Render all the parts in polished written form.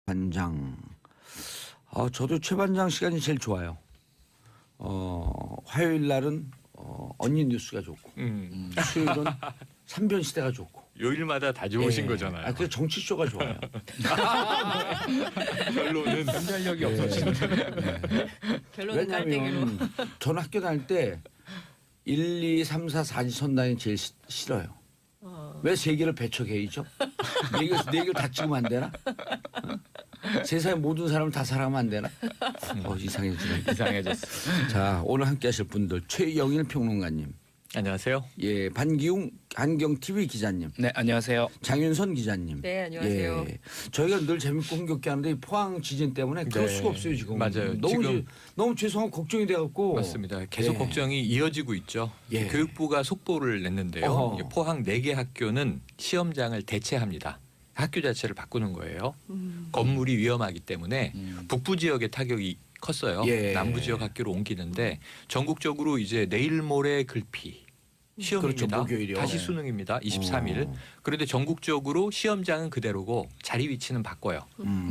반장. 저도 최 반장 시간이 제일 좋아요. 화요일 날은 언니 뉴스가 좋고 수요일은 삼변 시대가 좋고. 요일마다 다 좋으신 거잖아요. 그래서 정치쇼가 좋아요. 결론은 분별력이 없어지는. 결론은 깔때기로. 왜냐하면 저는 학교 다닐 때 1, 2, 3, 4, 4지 선당이 제일 싫어요. 왜 세계를 배척해야죠? 네 개를 다 찍으면 안 되나? 세상의 모든 사람을 다 사랑하면 안 되나? 이상해지네. 이상해졌어. 자, 오늘 함께 하실 분들 최영일 평론가님. 안녕하세요. 예, 반기웅 한경TV 기자님. 네, 안녕하세요. 장윤선 기자님. 네, 안녕하세요. 예, 저희가 늘 재밌고 흥겹게 하는데 이 포항 지진 때문에 그럴 수가 없어요 지금. 맞아요. 너무 죄송하고 걱정이 돼갖고. 맞습니다. 계속 예. 걱정이 이어지고 있죠. 예. 교육부가 속보를 냈는데요. 어허. 포항 4개 학교는 시험장을 대체합니다. 학교 자체를 바꾸는 거예요. 건물이 위험하기 때문에 북부 지역의 타격이 컸어요. 예. 남부 지역 학교로 옮기는데 전국적으로 이제 내일 모레 글피 시험입니다. 그렇죠, 목요일이요. 다시 수능입니다. 23일. 그런데 전국적으로 시험장은 그대로고 자리 위치는 바꿔요.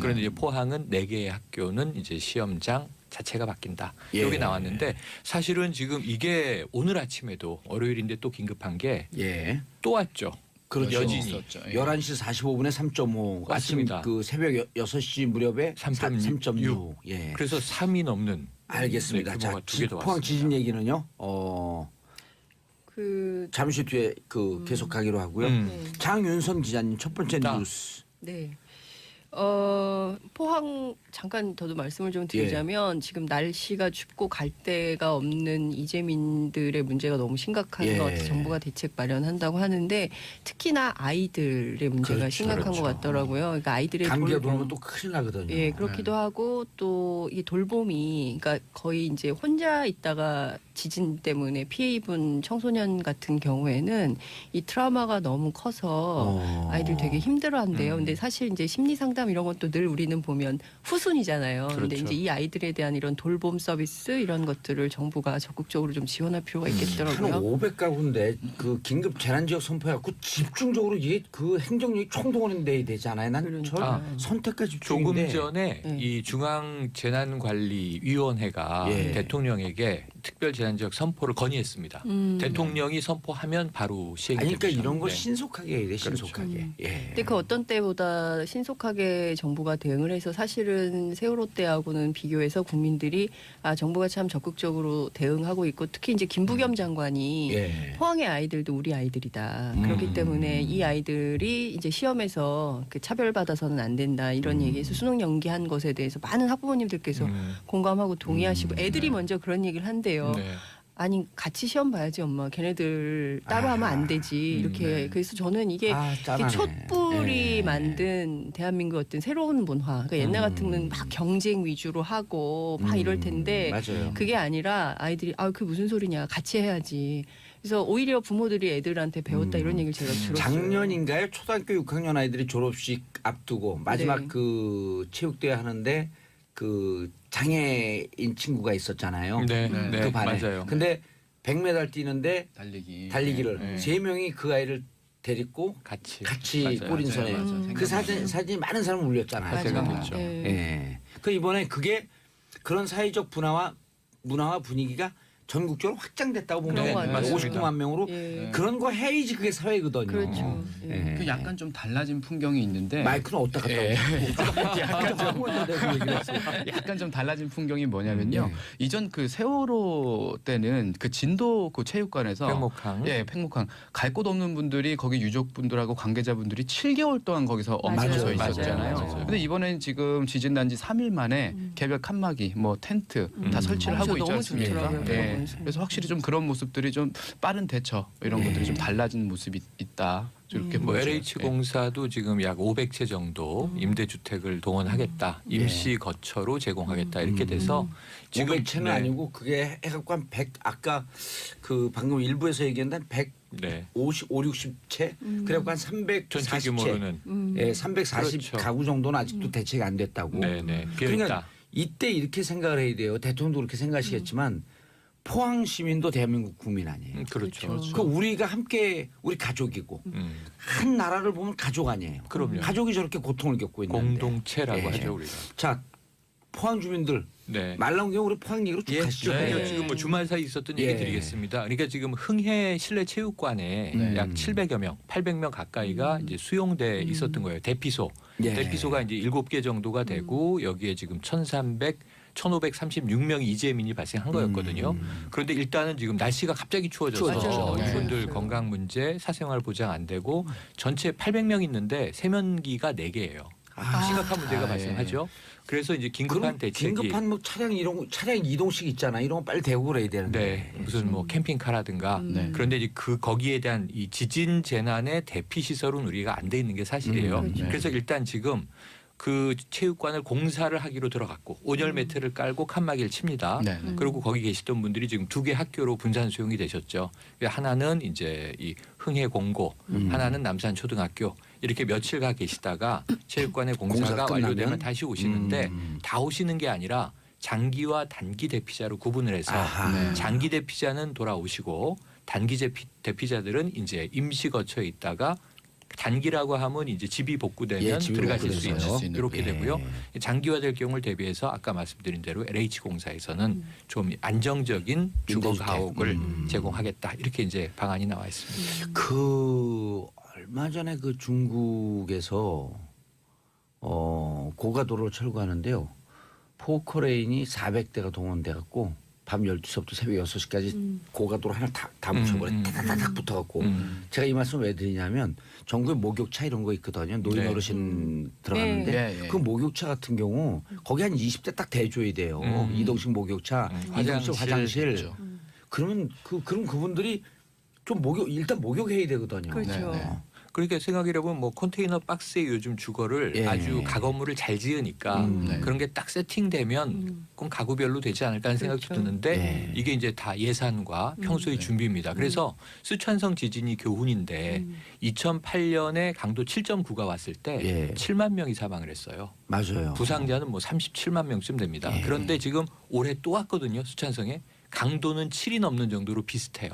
그런데 이제 포항은 4개의 학교는 이제 시험장 자체가 바뀐다. 예. 여기 나왔는데 사실은 지금 이게 오늘 아침에도 월요일인데 또 긴급한 게 또 왔죠. 그렇죠. 여진이. 있었죠. 예. 11시 45분에 3.5. 아침 맞습니다. 그 새벽 6시 무렵에 3.6. 3.6. 예. 그래서 3이 넘는 알겠습니다. 네, 자, 규모가 2개 더 포항 왔습니다. 지진 얘기는요. 그 잠시 뒤에 계속하기로 하고요. 네. 장윤선 기자님 첫 번째 아. 뉴스. 네. 포항 잠깐 더도 말씀을 좀 드리자면 지금 날씨가 춥고 갈 데가 없는 이재민들의 문제가 너무 심각한 예. 것 같아서 정부가 대책 마련한다고 하는데 특히나 아이들의 문제가 그렇죠, 심각한 그렇죠. 것 같더라고요. 그러니까 아이들의 감기가 돌봄. 돌면 또 큰일 나거든요. 예, 그렇기도 하고 또 이 돌봄이 그러니까 거의 이제 혼자 있다가 지진 때문에 피해 입은 청소년 같은 경우에는 이 트라우마가 너무 커서 아이들 되게 힘들어한대요. 근데 사실 이제 심리 상담 이런 것도 늘 우리는 보면 후순이잖아요. 근데 그렇죠. 이제 이 아이들에 대한 이런 돌봄 서비스 이런 것들을 정부가 적극적으로 좀 지원할 필요가 한 있겠더라고요. 500가구인데 그 긴급 재난지역 선포해갖고 집중적으로 이게 그 행정력이 총동원돼야 되잖아요. 난 그러니까. 저 선택과 집중인데. 조금 전에 네. 이 중앙재난관리위원회가 예. 대통령에게 특별재난지역 선포를 건의했습니다. 대통령이 선포하면 바로 시행이 아니, 그러니까 됩니다. 이런 걸 네. 신속하게 해야 돼. 신속하게. 그렇죠. 예. 근데 그 어떤 때보다 신속하게 정부가 대응을 해서 사실은 세월호 때하고는 비교해서 국민들이 정부가 참 적극적으로 대응하고 있고 특히 이제 김부겸 장관이 예. 포항의 아이들도 우리 아이들이다. 그렇기 때문에 이 아이들이 이제 시험에서 그 차별받아서는 안 된다 이런 얘기에서 수능 연기한 것에 대해서 많은 학부모님들께서 공감하고 동의하시고 애들이 먼저 그런 얘기를 한대요. 네. 아니 같이 시험 봐야지 엄마. 걔네들 따로 하면 안 되지. 이렇게 그래서 저는 이게 짠하네. 촛불이 예. 만든 대한민국 어떤 새로운 문화. 그러니까 옛날 같으면 막 경쟁 위주로 하고 막 이럴 텐데 맞아요. 그게 아니라 아이들이 그게 무슨 소리냐 같이 해야지. 그래서 오히려 부모들이 애들한테 배웠다 이런 얘기를 제가 들었어요. 작년인가요? 초등학교 6학년 아이들이 졸업식 앞두고 마지막 네. 그 체육대회 하는데 그 장애인 친구가 있었잖아요. 네, 네. 네, 그 반에. 맞아요. 근데 100m 뛰는데 달리기를 네. 세 명이 그 아이를 데리고 같이 맞아요. 꼬린선에 맞아요. 그 사진이 많은 사람을 울렸잖아요. 화제가 맞아요. 됐죠. 네. 예. 그 이번에 그게 그런 사회적 문화와 분위기가 전국적으로 확장됐다고 보면 그런 것 돼요. 같아요. 59만 명으로 예. 그런 거 해야지 그게 사회거든요. 그렇죠. 예. 그 약간 좀 달라진 풍경이 있는데 마이크는 어디다 갖다 예. 놓고 약간 좀 달라진 풍경이 뭐냐면요. 이전 그 세월호 때는 그 진도 그 체육관에서 팽목항. 예, 팽목항 갈 곳 없는 분들이 거기 유족분들하고 관계자분들이 7개월 동안 거기서 엉켜서 맞아요. 있었잖아요. 맞아요. 근데 이번엔 지금 지진 난 지 3일 만에 개별 칸막이, 뭐 텐트 다 설치를 하고 있지 너무 않습니까? 좋더라고요. 예. 그래서 확실히 좀 그런 모습들이 좀 빠른 대처 이런 것들이 좀 달라진 모습이 있다. 이렇게 뭐 보여져요. LH 공사도 지금 약 500채 정도 임대주택을 동원하겠다. 임시 거처로 제공하겠다. 이렇게 돼서 지금 500채는 네. 아니고 그게 해갖고 한 100 아까 그 방금 일부에서 얘기한 150, 5, 60채 그래갖고 한 340채 전체 규모로는 예, 340 그렇죠. 가구 정도는 아직도 대책이 안 됐다고. 네네 비어 그러니까 있다. 이때 이렇게 생각을 해야 돼요. 대통령도 그렇게 생각하시겠지만 포항 시민도 대한민국 국민 아니에요. 그렇죠. 그렇죠. 그 우리가 함께 우리 가족이고 한 나라를 보면 가족 아니에요. 그럼요. 가족이 저렇게 고통을 겪고 있는데. 공동체라고 예. 하죠 우리가. 자, 포항 주민들 네. 말 나온 김에 우리 포항 얘기로 쭉 예, 가시죠. 그러니까 네. 지금 뭐 주말 사이 있었던 얘기 예. 드리겠습니다. 그러니까 지금 흥해 실내 체육관에 네. 약 700여 명, 800명 가까이가 이제 수용돼 있었던 거예요. 대피소. 예. 대피소가 이제 7개 정도가 되고 여기에 지금 1,536명의 이재민이 발생한 거였거든요. 그런데 일단은 지금 날씨가 갑자기 추워져서 맞아요. 이분들 네. 건강 문제, 사생활 보장 안 되고 전체 800명 있는데 세면기가 4개예요. 심각한 문제가 아, 발생하죠. 그래서 이제 긴급한 그럼 대책이 긴급한 뭐 차량 이동식 있잖아. 이런 거 빨리 대고 그래야 되는데. 네, 무슨 뭐 캠핑카라든가 네. 그런데 이제 그 거기에 대한 이 지진 재난의 대피 시설은 우리가 안 돼 있는 게 사실이에요. 그렇죠. 그래서 일단 지금 그 체육관을 공사를 하기로 들어갔고 온열 매트를 깔고 칸막이를 칩니다. 네. 네. 그리고 거기 계시던 분들이 지금 2개 학교로 분산 수용이 되셨죠. 하나는 이제 이 흥해 공고, 하나는 남산 초등학교 이렇게 며칠 가 계시다가 체육관의 공사가 공사가 완료되면 끝나면? 다시 오시는데 다 오시는 게 아니라 장기와 단기 대피자로 구분을 해서 아하. 네. 장기 대피자는 돌아오시고 단기 대피자들은 이제 임시 거처에 있다가 단기라고 하면 이제 집이 복구되면 예, 집이 들어가실 수 복구돼서요. 있는 이렇게 예. 되고요. 장기화될 경우를 대비해서 아까 말씀드린 대로 LH공사에서는 좀 안정적인 주거 임대주택. 가옥을 제공하겠다 이렇게 이제 방안이 나와 있습니다. 그 얼마 전에 그 중국에서 고가도로를 철거하는데요. 포커레인이 400대가 동원돼 갖고 밤 12시부터 새벽 6시까지 고가도로 하나 다 묻혀버려. 다다닥 붙어갖고. 제가 이 말씀 왜 드리냐면 전국에 목욕차 이런 거 있거든요. 노인 네. 어르신 들어가는데 네. 예. 그 목욕차 같은 경우 거기 한 20대 딱 대줘야 돼요. 이동식 목욕차, 이동식 화장실. 그렇죠. 그러면 그럼 그분들이 좀 일단 목욕해야 되거든요. 그렇죠. 네, 네. 그러니까 생각해보면 뭐 컨테이너 박스에 요즘 주거를 예. 아주 가건물을 잘 지으니까 네. 그런 게 딱 세팅되면 그럼 가구별로 되지 않을까 하는 생각이 그렇죠. 드는데 예. 이게 이제 다 예산과 평소의 준비입니다. 그래서 쓰촨성 지진이 교훈인데 2008년에 강도 7.9가 왔을 때 예. 7만 명이 사망을 했어요. 맞아요. 부상자는 뭐 37만 명쯤 됩니다. 예. 그런데 지금 올해 또 왔거든요. 쓰촨성에 강도는 7이 넘는 정도로 비슷해요.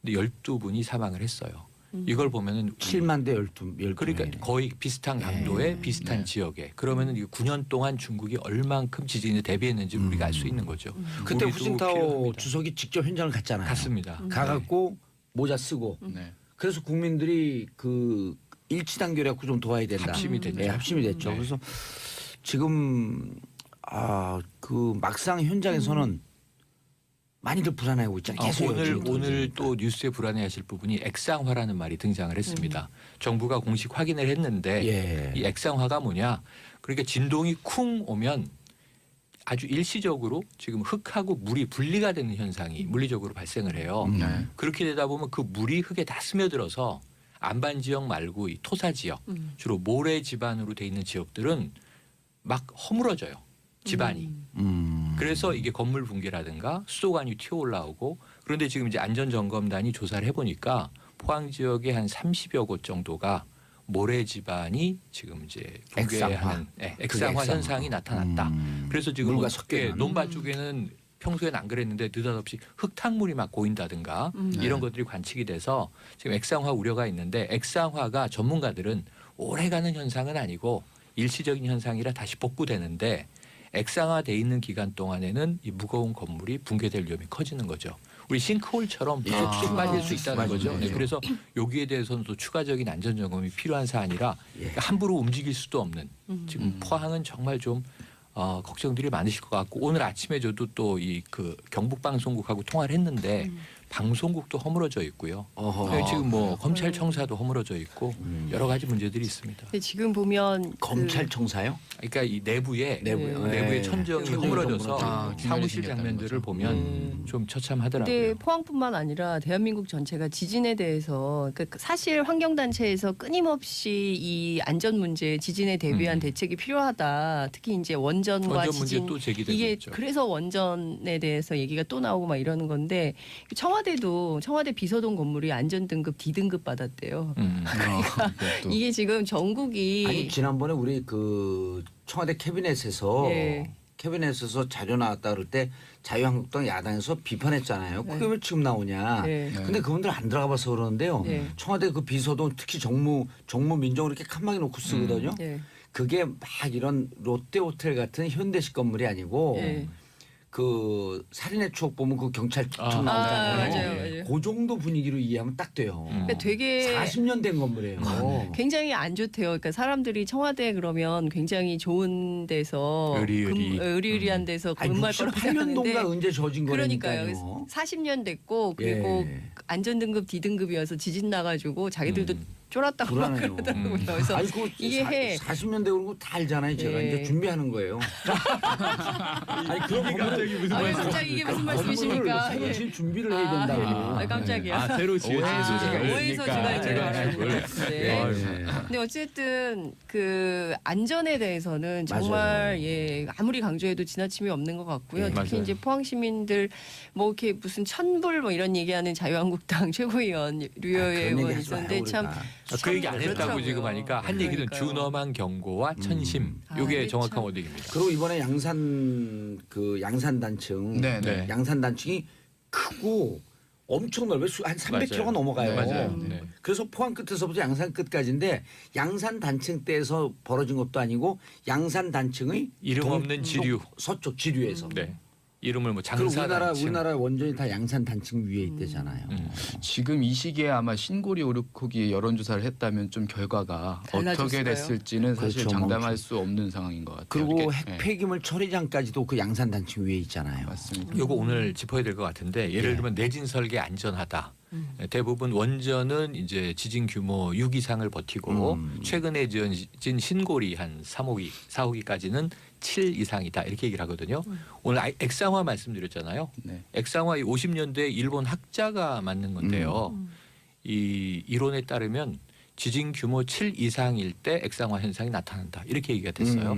근데 12분이 사망을 했어요. 이걸 보면은 7만 대 12. 그러니까 거의 비슷한 강도의 비슷한 네. 지역에 그러면은 9년 동안 중국이 얼만큼 지진에 대비했는지 우리가 알 수 있는 거죠. 그때 우리도 후진타오 필요합니다. 주석이 직접 현장을 갔잖아요. 갔습니다. 가갖고 모자 쓰고 네. 그래서 국민들이 그 일치단결해갖고 좀 도와야 된다. 합심이 됐죠. 네, 합심이 됐죠. 네. 그래서 지금 그 막상 현장에서는 많이들 불안해하고 있잖아요. 계속 오늘 또 뉴스에 불안해하실 부분이 액상화라는 말이 등장을 했습니다. 정부가 공식 확인을 했는데 예. 이 액상화가 뭐냐? 그러니까 진동이 쿵 오면 아주 일시적으로 지금 흙하고 물이 분리가 되는 현상이 물리적으로 발생을 해요. 네. 그렇게 되다 보면 그 물이 흙에 다 스며들어서 안반 지역 말고 이 토사 지역 주로 모래 지반으로 돼 있는 지역들은 막 허물어져요. 집안이. 그래서 이게 건물 붕괴라든가 수도관이 튀어 올라오고 그런데 지금 이제 안전점검단이 조사를 해보니까 포항 지역의 한 30여 곳 정도가 모래 지반이 지금 이제 붕괴하는 액상화 액상화. 현상이 나타났다. 그래서 지금 물과 섞여 있는. 논밭 쪽에는 평소에는 안 그랬는데 느닷없이 흙탕물이 막 고인다든가 이런 것들이 관측이 돼서 지금 액상화 우려가 있는데 액상화가 전문가들은 오래가는 현상은 아니고 일시적인 현상이라 다시 복구되는데 액상화돼 있는 기간 동안에는 이 무거운 건물이 붕괴될 위험이 커지는 거죠. 우리 싱크홀처럼 쑥쑥 빠질 수 있다는 맞아요. 거죠. 네, 맞아요. 그래서 여기에 대해서는 또 추가적인 안전 점검이 필요한 사안이라 그러니까 함부로 움직일 수도 없는 지금 포항은 정말 좀 걱정들이 많으실 것 같고 오늘 아침에 저도 또 이 그 경북 방송국하고 통화를 했는데 방송국도 허물어져 있고요. 어허. 지금 뭐 검찰청사도 허물어져 있고 여러 가지 문제들이 있습니다. 근데 지금 보면 검찰청사요? 그러니까 이 내부에 내부에 천정이 천정이 허물어져서 허물어져. 사무실 균열이 장면들을 생겼다는 보면 좀 처참하더라고요. 근데 포항뿐만 아니라 대한민국 전체가 지진에 대해서 그러니까 사실 환경단체에서 끊임없이 이 안전 문제, 지진에 대비한 대책이 필요하다. 특히 이제 원전과 원전 문제 지진 또 제기되고 이게 있죠. 그래서 원전에 대해서 얘기가 또 나오고 막 이러는 건데 청와대 비서동 건물이 안전등급 D등급 받았대요. 그것도. 이게 지금 전국이 아니 지난번에 우리 그 청와대 캐비넷에서 예. 캐비넷에서 자료 나왔다 그럴 때 자유한국당 야당에서 비판했잖아요. 그게 왜 지금 나오냐. 네. 근데 그분들 안 들어가 봐서 그러는데요. 네. 청와대 그 비서도 특히 정무 민정을 이렇게 칸막이 놓고 쓰거든요. 네. 그게 막 이런 롯데호텔 같은 현대식 건물이 아니고 네. 그 살인의 추억 보면 그 경찰청 아, 나오잖아요. 맞아요. 그 정도 분위기로 이해하면 딱 돼요. 그러니까 되게 40년 된 건물이에요. 굉장히 안 좋대요. 그러니까 사람들이 청와대 그러면 굉장히 좋은 데서 의리의리한 데서 근무할 거라고 68년도인가 생각하는데 언제 저진 그러니까요. 거니까요. 40년 됐고 그리고 예. 안전등급 D등급이어서 지진 나가지고 자기들도 쫄았다고 막 불안해요. 그러더라고요. 그래서 아니 그 이게 40년 되고 그런 거 다 알잖아요. 제가 예. 이제 준비하는 거예요. 아니 그런 갑자기 무슨 아, 왜 말씀? 갑자기 이게 무슨 말씀이십니까? 새로 예. 지금 준비를 해야 된다고. 아, 깜짝이야. 아, 새로 지어진 아, 소지가 오해의 있으니까. 소지가 있는 제가 줄 알고 알고 있는데. 예. 근데 어쨌든 그 안전에 대해서는 정말 맞아요. 예 아무리 강조해도 지나침이 없는 것 같고요. 예, 특히 맞아요. 이제 포항 시민들 뭐 이렇게 무슨 천불 뭐 이런 얘기하는 자유한국당 최고위원 류여애 그런 얘기 의원 하지 마요, 있었는데 참 우리가. 그 얘기 안 했다고 그렇더라고요. 지금 하니까 한 얘기는 그러니까요. 준엄한 경고와 천심. 아, 이게 이게 정확한 참- 워딩입니다. 그리고 이번에 양산 단층, 네, 네. 양산 단층이 크고 엄청 넓어요. 한 300km가 맞아요. 넘어가요. 맞아요. 네. 그래서 포항 끝에서부터 양산 끝까지인데 양산 단층대에서 벌어진 것도 아니고 양산 단층의 이름 없는 지류. 서쪽 지류에서. 네. 이름을 뭐 그리고 장사단층. 우리나라 원전이 다 양산 단층 위에 있대잖아요. 지금 이 시기에 아마 신고리 오르코기 여론조사를 했다면 좀 결과가 달라졌을까요? 어떻게 됐을지는 사실 그렇죠. 장담할 수 없는 상황인 것 같아요. 그리고 이렇게. 핵 네, 폐기물 처리장까지도 그 양산 단층 위에 있잖아요. 맞습니다. 요거 오늘 짚어야 될 것 같은데 예를 예. 들면 내진 설계 안전하다. 대부분 원전은 이제 지진 규모 6 이상을 버티고 최근에 지어진 신고리 한 3호기, 4호기까지는 7 이상이다 이렇게 얘기를 하거든요. 오늘 액상화 말씀드렸잖아요. 네. 액상화 50년대 일본 학자가 만든 건데요. 이 이론에 따르면 지진 규모 7 이상일 때 액상화 현상이 나타난다 이렇게 얘기가 됐어요.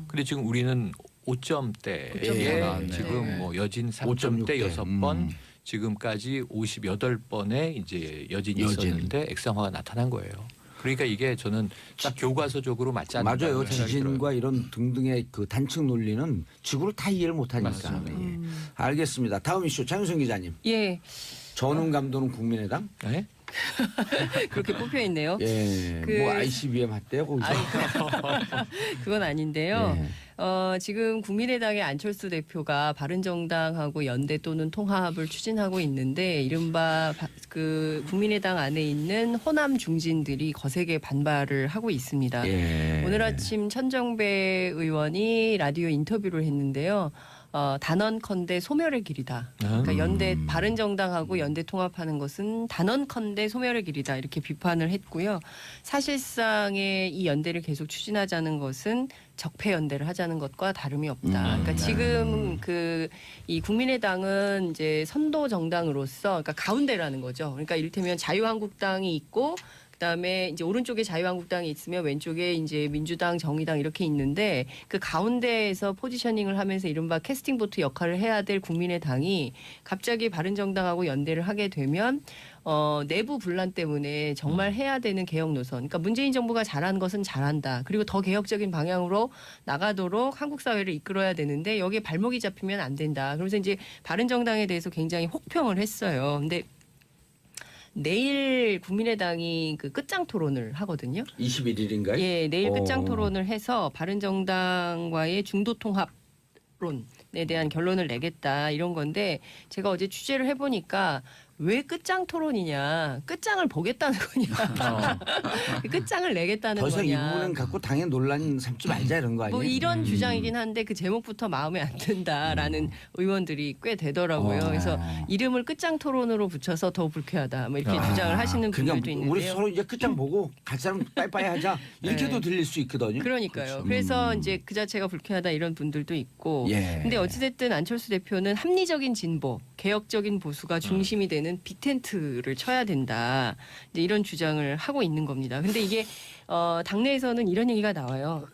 근데 지금 우리는 5점대에 5.4 나왔네요. 지금 네. 뭐 여진 5.6 3점대 대. 6번 지금까지 58번의 이제 여진이 여진. 있었는데 액상화가 나타난 거예요. 그러니까 이게 저는 딱 교과서적으로 맞지 않는다. 맞아요. 지진과 이런 등등의 그 단층 논리는 지구를 다 이해를 못하니까. 맞습니다. 예. 알겠습니다. 다음 이슈 장윤성 기자님. 예 전훈 감독은 국민의당? 네? 그렇게 뽑혀 있네요. 예. 그- 뭐 ICBM 했대요 거기서. 그건 아닌데요. 예. 지금 국민의당의 안철수 대표가 바른정당하고 연대 또는 통합을 추진하고 있는데 이른바 그 국민의당 안에 있는 호남 중진들이 거세게 반발을 하고 있습니다. 예. 오늘 아침 천정배 의원이 라디오 인터뷰를 했는데요. 단언컨대 소멸의 길이다. 그러니까 연대 바른정당하고 연대 통합하는 것은 단언컨대 소멸의 길이다 이렇게 비판을 했고요. 사실상의 이 연대를 계속 추진하자는 것은 적폐 연대를 하자는 것과 다름이 없다. 그러니까 지금 그 이 국민의당은 이제 선도 정당으로서 그러니까 가운데라는 거죠. 그러니까 이를테면 자유한국당이 있고 그다음에 이제 오른쪽에 자유한국당이 있으면 왼쪽에 이제 민주당, 정의당 이렇게 있는데 그 가운데에서 포지셔닝을 하면서 이른바 캐스팅 보트 역할을 해야 될 국민의당이 갑자기 바른정당하고 연대를 하게 되면 내부 분란 때문에 정말 해야 되는 개혁 노선. 그러니까 문재인 정부가 잘한 것은 잘한다. 그리고 더 개혁적인 방향으로 나가도록 한국 사회를 이끌어야 되는데 여기에 발목이 잡히면 안 된다. 그러면서 이제 바른정당에 대해서 굉장히 혹평을 했어요. 근데 내일 국민의당이 그 끝장 토론을 하거든요. 21일인가요? 예, 내일 끝장 토론을 해서 바른정당과의 중도 통합론에 대한 결론을 내겠다 이런 건데 제가 어제 취재를 해보니까 왜 끝장 토론이냐? 끝장을 보겠다는 거냐? 끝장을 내겠다는 더 이상 이 거냐? 부분은 갖고 당의 논란 삼지 말자 이런 거 아니에요? 뭐 이런 주장이긴 한데 그 제목부터 마음에 안 든다라는 의원들이 꽤 되더라고요. 그래서 이름을 끝장 토론으로 붙여서 더 불쾌하다. 뭐 이렇게 주장을 하시는 분들도 그러니까 있는데요. 우리 서로 이제 끝장 보고 갈 사람 빠이빠이 하자 이렇게도 네. 들릴 수 있거든요. 그러니까요. 그래서 이제 그 자체가 불쾌하다 이런 분들도 있고. 예. 근데 어찌됐든 안철수 대표는 합리적인 진보, 개혁적인 보수가 중심이 되는 빅텐트를 쳐야 된다. 이제 이런 주장을 하고 있는 겁니다. 근데 이게 당내에서는 이런 얘기가 나와요.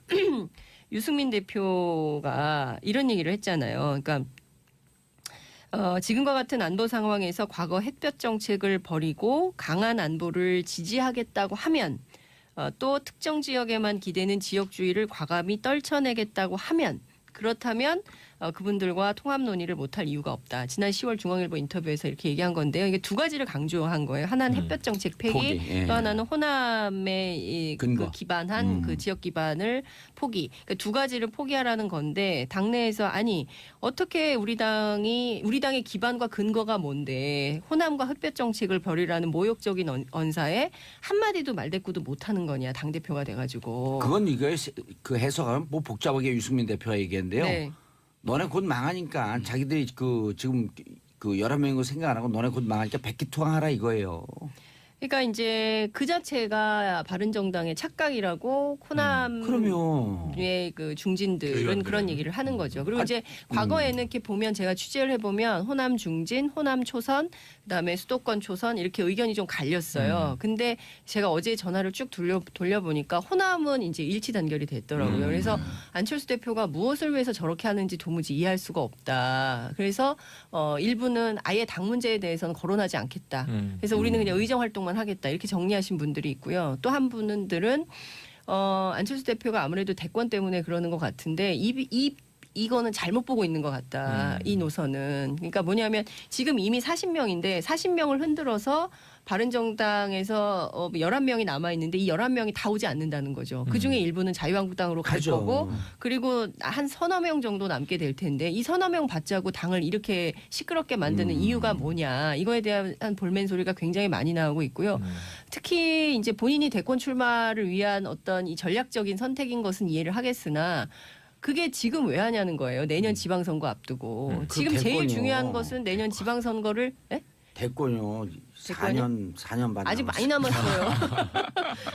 유승민 대표가 이런 얘기를 했잖아요. 그러니까 지금과 같은 안보 상황에서 과거 햇볕 정책을 버리고 강한 안보를 지지하겠다고 하면 또 특정 지역에만 기대는 지역주의를 과감히 떨쳐내겠다고 하면 그렇다면 그분들과 통합 논의를 못할 이유가 없다. 지난 10월 중앙일보 인터뷰에서 이렇게 얘기한 건데요. 이게 두 가지를 강조한 거예요. 하나는 햇볕 정책 폐기, 포기, 예. 또 하나는 호남에 근거. 그 기반한 그 지역 기반을 포기. 그러니까 두 가지를 포기하라는 건데 당내에서 아니 어떻게 우리 당의 기반과 근거가 뭔데 호남과 햇볕 정책을 벌이라는 모욕적인 언사에 한마디도 말대꾸도 못하는 거냐 당 대표가 돼가지고. 그건 이거 그 해석하면 뭐 복잡하게 유승민 대표가 얘기했는데요. 네. 너네 곧 망하니까 자기들이 그 지금 그 11명인 거 생각 안 하고 너네 곧 망하니까 백기투항하라 이거예요. 그러니까 이제 그 자체가 바른정당의 착각이라고 그럼요. 호남의 그 중진들은 의원들은. 그런 얘기를 하는 거죠. 그리고 이제 과거에는 이렇게 보면 제가 취재를 해보면 호남 중진, 호남 초선, 그다음에 수도권 초선 이렇게 의견이 좀 갈렸어요. 근데 제가 어제 전화를 쭉 돌려보니까 호남은 이제 일치 단결이 됐더라고요. 그래서 안철수 대표가 무엇을 위해서 저렇게 하는지 도무지 이해할 수가 없다. 그래서 일부는 아예 당 문제에 대해서는 거론하지 않겠다. 그래서 우리는 그냥 의정 활동만 하겠다 이렇게 정리하신 분들이 있고요. 또 한 분들은 안철수 대표가 아무래도 대권 때문에 그러는 것 같은데 이거는 잘못 보고 있는 것 같다. 이 노선은. 그러니까 뭐냐면 지금 이미 40명인데 40명을 흔들어서 바른정당에서 11명이 남아있는데 이 11명이 다 오지 않는다는 거죠. 그중에 일부는 자유한국당으로 갈 가죠. 거고 그리고 한 서너 명 정도 남게 될 텐데 이 서너 명 받자고 당을 이렇게 시끄럽게 만드는 이유가 뭐냐. 이거에 대한 볼멘 소리가 굉장히 많이 나오고 있고요. 특히 이제 본인이 대권 출마를 위한 어떤 이 전략적인 선택인 것은 이해를 하겠으나 그게 지금 왜 하냐는 거예요. 내년 지방선거 앞두고. 그 지금 제일 대권이요. 중요한 것은 내년 지방선거를 대권요. 4년 반 아직 많이 남았어요. 남았어요.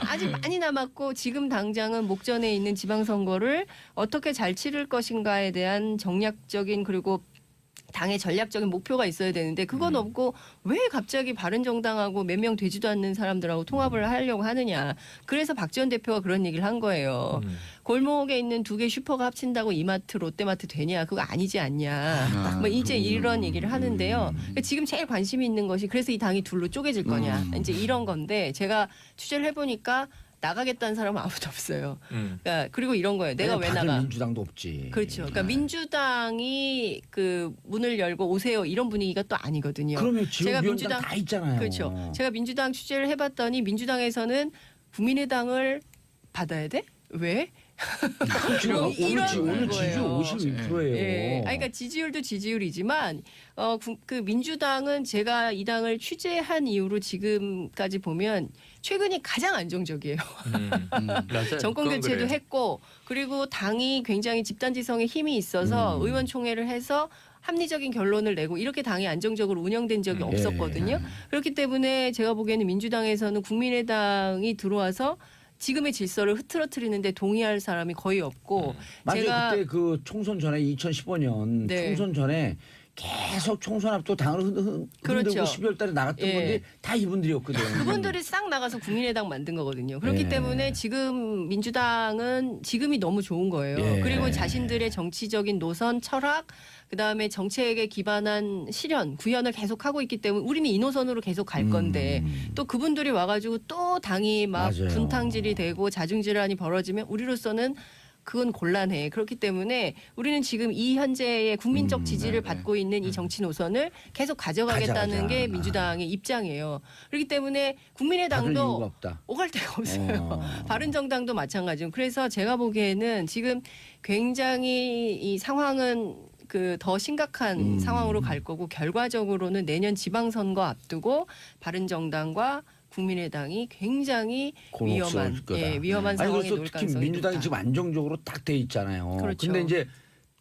아직 많이 남았고 지금 당장은 목전에 있는 지방선거를 어떻게 잘 치를 것인가에 대한 정략적인 그리고 당의 전략적인 목표가 있어야 되는데 그건 없고 왜 갑자기 바른정당하고 몇 명 되지도 않는 사람들하고 통합을 하려고 하느냐. 그래서 박지원 대표가 그런 얘기를 한 거예요. 골목에 있는 두 개 슈퍼가 합친다고 이마트 롯데마트 되냐. 그거 아니지 않냐. 뭐 이제 이런 얘기를 하는데요. 그러니까 지금 제일 관심이 있는 것이 그래서 이 당이 둘로 쪼개질 거냐. 이제 이런 건데 제가 취재를 해보니까 나가겠다는 사람은 아무도 없어요. 그러니까 그리고 이런 거예요. 내가 왜 다들 나가? 민주당도 없지. 그렇죠. 그러니까 민주당이 그 문을 열고 오세요 이런 분위기가 또 아니거든요. 그러면 제가 지역위원장 민주당 다 있잖아요. 그렇죠. 제가 민주당 취재를 해봤더니 민주당에서는 국민의당을 받아야 돼? 왜? 지금 오늘 지지율 거예요. 51%예요. 예. 아니, 그러니까 지지율도 지지율이지만 그 민주당은 제가 이 당을 취재한 이후로 지금까지 보면 최근이 가장 안정적이에요. 맞아요. 정권 그건 교체도 그래요. 했고 그리고 당이 굉장히 집단지성에 힘이 있어서 의원총회를 해서 합리적인 결론을 내고 이렇게 당이 안정적으로 운영된 적이 없었거든요. 그렇기 때문에 제가 보기에는 민주당에서는 국민의당이 들어와서 지금의 질서를 흐트러뜨리는데 동의할 사람이 거의 없고 맞아요. 제가 그때 그 총선 전에 2015년 네. 총선 전에 계속 총선 앞도 당을 흔들고 그렇죠. 12월 달에 나갔던 예. 건데 다 이분들이었거든. 그분들이 싹 나가서 국민의당 만든 거거든요. 그렇기 예. 때문에 지금 민주당은 지금이 너무 좋은 거예요. 예. 그리고 자신들의 정치적인 노선, 철학, 그다음에 정책에 기반한 실현, 구현을 계속하고 있기 때문에 우리는 이 노선으로 계속 갈 건데 또 그분들이 와가지고 또 당이 막 맞아요. 분탕질이 되고 자중질환이 벌어지면 우리로서는 그건 곤란해. 그렇기 때문에 우리는 지금 이 현재의 국민적 지지를 받고 있는 이 정치 노선을 계속 가져가겠다는 가져가자. 게 민주당의 입장이에요. 그렇기 때문에 받을 이유가 국민의당도 없다. 오갈 데가 없어요. 바른정당도 마찬가지고. 그래서 제가 보기에는 지금 굉장히 이 상황은 그 더 심각한 상황으로 갈 거고 결과적으로는 내년 지방선거 앞두고 바른정당과 국민의당이 굉장히 곤혹스러울 거다. 위험한 아니 상황에 그래서 놓을 특히 가능성이 민주당이 높다. 지금 안정적으로 딱 돼 있잖아요. 그렇죠. 근데 이제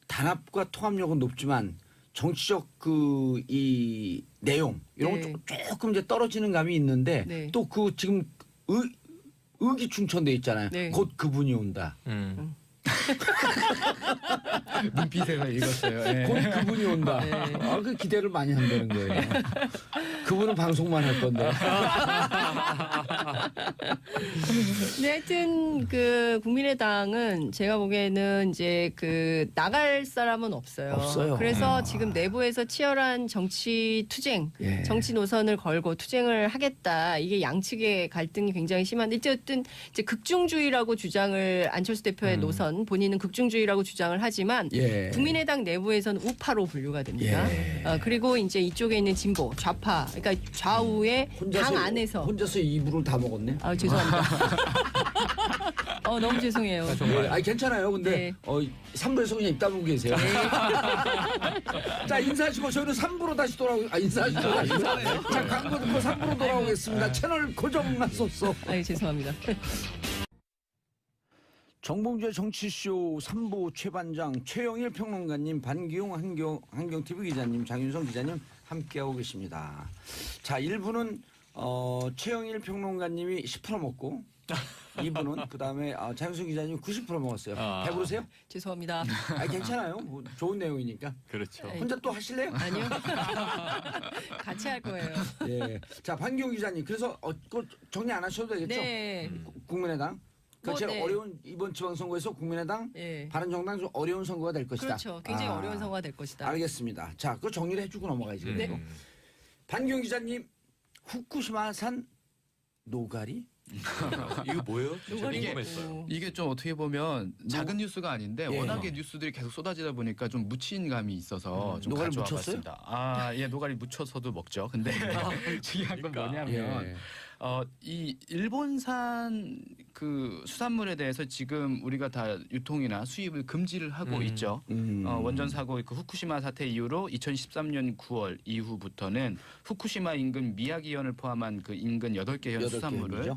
단합과 통합력은 높지만 정치적 그 이 내용 이런 네. 건 조금 이제 떨어지는 감이 있는데 네. 또 그 지금 의기충천돼 있잖아요. 네. 곧 그분이 온다. 눈빛에서 읽었어요. 예. 곧 그분이 온다. 네. 그 기대를 많이 한다는 거예요. 그분은 방송만 할 건데. 네, 하여튼 그 국민의당은 제가 보기에는 이제 그 나갈 사람은 없어요. 없어요. 그래서 지금 내부에서 치열한 정치 투쟁, 예. 정치 노선을 걸고 투쟁을 하겠다. 이게 양측의 갈등이 굉장히 심한데 어쨌든 이제 극중주의라고 주장을 안철수 대표의 노선, 본인은 극중주의라고 주장을 하지만 예. 국민의당 내부에서는 우파로 분류가 됩니다. 예. 그리고 이제 이쪽에 있는 진보, 좌파, 그러니까 좌우의 당 안에서 혼자서 이불을 다 먹었네. 아 죄송합니다. 너무 죄송해요. 예, 아니 괜찮아요. 근데 네. 3부에서 그냥 입 다물고 계세요. 자 인사하시고 저희는 3부로 다시 인사하시죠. 자 광고 듣고 3부로 돌아오겠습니다. 채널 고정하소서. 아 죄송합니다. 정봉주의 정치쇼 3부 최반장 최영일 평론가님, 반기용 한경TV 기자님, 장윤성 기자님 함께하고 계십니다. 자 1부는 최영일 평론가님이 10% 먹고 2부는 그다음에 장윤성 기자님 90% 먹었어요. 배부르세요? 죄송합니다. 괜찮아요. 뭐 좋은 내용이니까. 그렇죠. 혼자 또 하실래요? 아니요. 같이 할 거예요. 예. 자 반기용 기자님 그래서 그거 정리 안 하셔도 되겠죠? 네. 국민의당. 그 제일 네. 어려운 이번 지방선거에서 국민의당, 네. 바른정당 좀 어려운 선거가 될 것이다. 그렇죠. 굉장히 어려운 선거가 될 것이다. 알겠습니다. 자, 그 정리를 해주고 넘어가야지. 네. 그리고 반기용 기자님, 후쿠시마산 노가리? 이거 뭐예요? 제가 노가리 궁금했어요. 이게 좀 어떻게 보면 작은 뉴스가 아닌데 예. 워낙에 뉴스들이 계속 쏟아지다 보니까 좀 묻힌 감이 있어서 좀 노가리 가져와 묻혔어요? 봤습니다. 예, 노가리 묻혀서도 먹죠. 근데 중요한 건 뭐냐면 예. 이 일본산 그 수산물에 대해서 지금 우리가 다 유통이나 수입을 금지를 하고 있죠. 원전 사고 그 후쿠시마 사태 이후로 2013년 9월 이후부터는 후쿠시마 인근 미야기현을 포함한 그 인근 8개 현 수산물을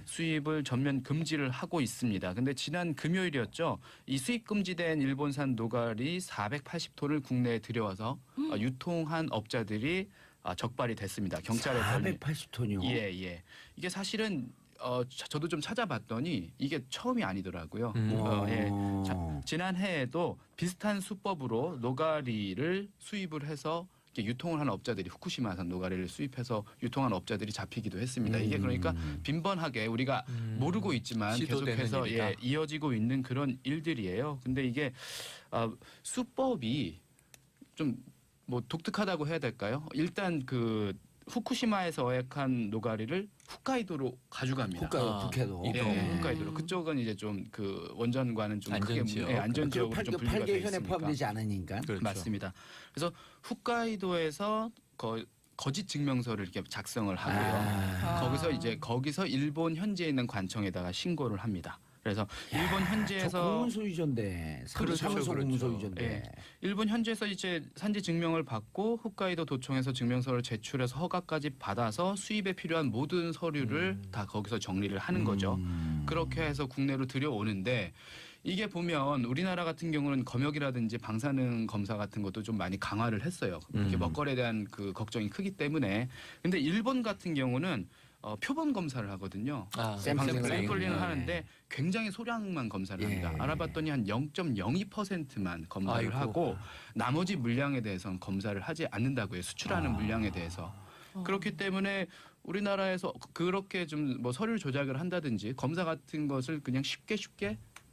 수입을 전면 금지를 하고 있습니다. 근데 지난 금요일이었죠. 이 수입 금지된 일본산 노가리 480톤을 국내에 들여와서 유통한 업자들이 적발이 됐습니다. 경찰에 480톤이요? 예. 이게 사실은 저도 좀 찾아봤더니 이게 처음이 아니더라고요. 예. 지난해에도 비슷한 수법으로 노가리를 수입을 해서 이렇게 유통을 하는 업자들이 후쿠시마산 노가리를 수입해서 유통하는 업자들이 잡히기도 했습니다. 이게 그러니까 빈번하게 우리가 모르고 있지만 시도되는 계속해서 일이다. 이어지고 있는 그런 일들이에요. 근데 이게 수법이 좀 뭐 독특하다고 해야 될까요? 일단 그 후쿠시마에서 어획한 노가리를 홋카이도로 가져갑니다. 홋카이도, 북해도. 예, 홋카이도로. 그쪽은 이제 좀 그 원전과는 좀 안전 크게 지역. 안전 지역으로 좀 분리가 돼 8개 현에 있으니까. 포함되지 않으니까. 그렇죠. 맞습니다. 그래서 홋카이도에서 거짓 증명서를 이렇게 작성을 하고요. 거기서 일본 현지에 있는 관청에다가 신고를 합니다. 그래서 일본 현지에서 공문소유주인데, 그렇죠, 사무소 그렇죠. 공문소유주인데. 예. 일본 현지에서 이제 산지 증명을 받고 홋카이도 도청에서 증명서를 제출해서 허가까지 받아서 수입에 필요한 모든 서류를 다 거기서 정리를 하는 거죠. 그렇게 해서 국내로 들여오는데 이게 보면 우리나라 같은 경우는 검역이라든지 방사능 검사 같은 것도 좀 많이 강화를 했어요. 이렇게 먹거리에 대한 그 걱정이 크기 때문에. 근데 일본 같은 경우는 표본 검사를 하거든요. 샘플링을 하는데 굉장히 소량만 검사를 합니다. 알아봤더니 한 0.02%만 검사를 하고 나머지 물량에 대해서는 검사를 하지 않는다고 해요. 수출하는 물량에 대해서. 그렇기 때문에 우리나라에서 그렇게 좀 뭐 서류 조작을 한다든지 검사 같은 것을 그냥 쉽게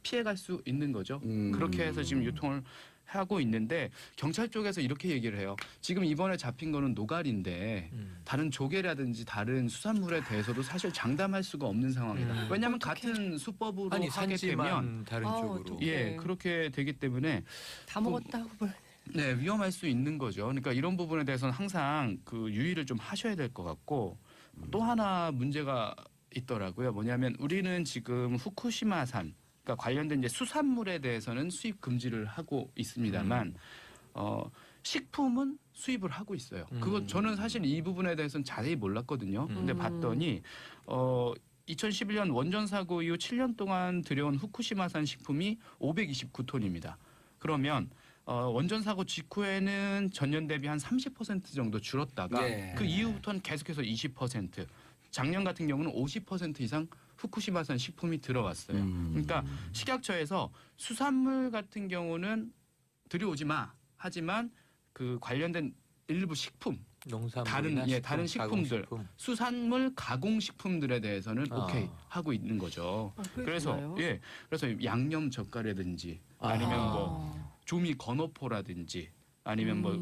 피해갈 수 있는 거죠. 그렇게 해서 지금 유통을 하고 있는데 경찰 쪽에서 이렇게 얘기를 해요. 지금 이번에 잡힌 거는 노가리인데 다른 조개라든지 다른 수산물에 대해서도 사실 장담할 수가 없는 상황이다. 왜냐하면 같은 수법으로 하게 산지만 되면 다른 쪽으로. 어떡해. 그렇게 되기 때문에 다 먹었다 하고 뭘. 네, 위험할 수 있는 거죠. 그러니까 이런 부분에 대해서는 항상 그 유의를 좀 하셔야 될 것 같고 또 하나 문제가 있더라고요. 뭐냐면 우리는 지금 후쿠시마산 그러니까 관련된 이제 수산물에 대해서는 수입 금지를 하고 있습니다만 식품은 수입을 하고 있어요. 그거 저는 사실 이 부분에 대해서는 자세히 몰랐거든요. 근데 봤더니 2011년 원전 사고 이후 7년 동안 들여온 후쿠시마산 식품이 529톤입니다. 그러면 원전 사고 직후에는 전년 대비 한 30% 정도 줄었다가 그 이후부터는 계속해서 20%, 작년 같은 경우는 50% 이상 후쿠시마산 식품이 들어왔어요. 그러니까 식약처에서 수산물 같은 경우는 들여오지 마. 하지만 그 관련된 일부 식품 농산물이나 다른 식품들, 가공식품. 수산물 가공식품들에 대해서는 아. 오케이 하고 있는 거죠. 그게 그래서 좋아요. 그래서 양념 젓갈이라든지 아니면 뭐 조미 건어포라든지 아니면 뭐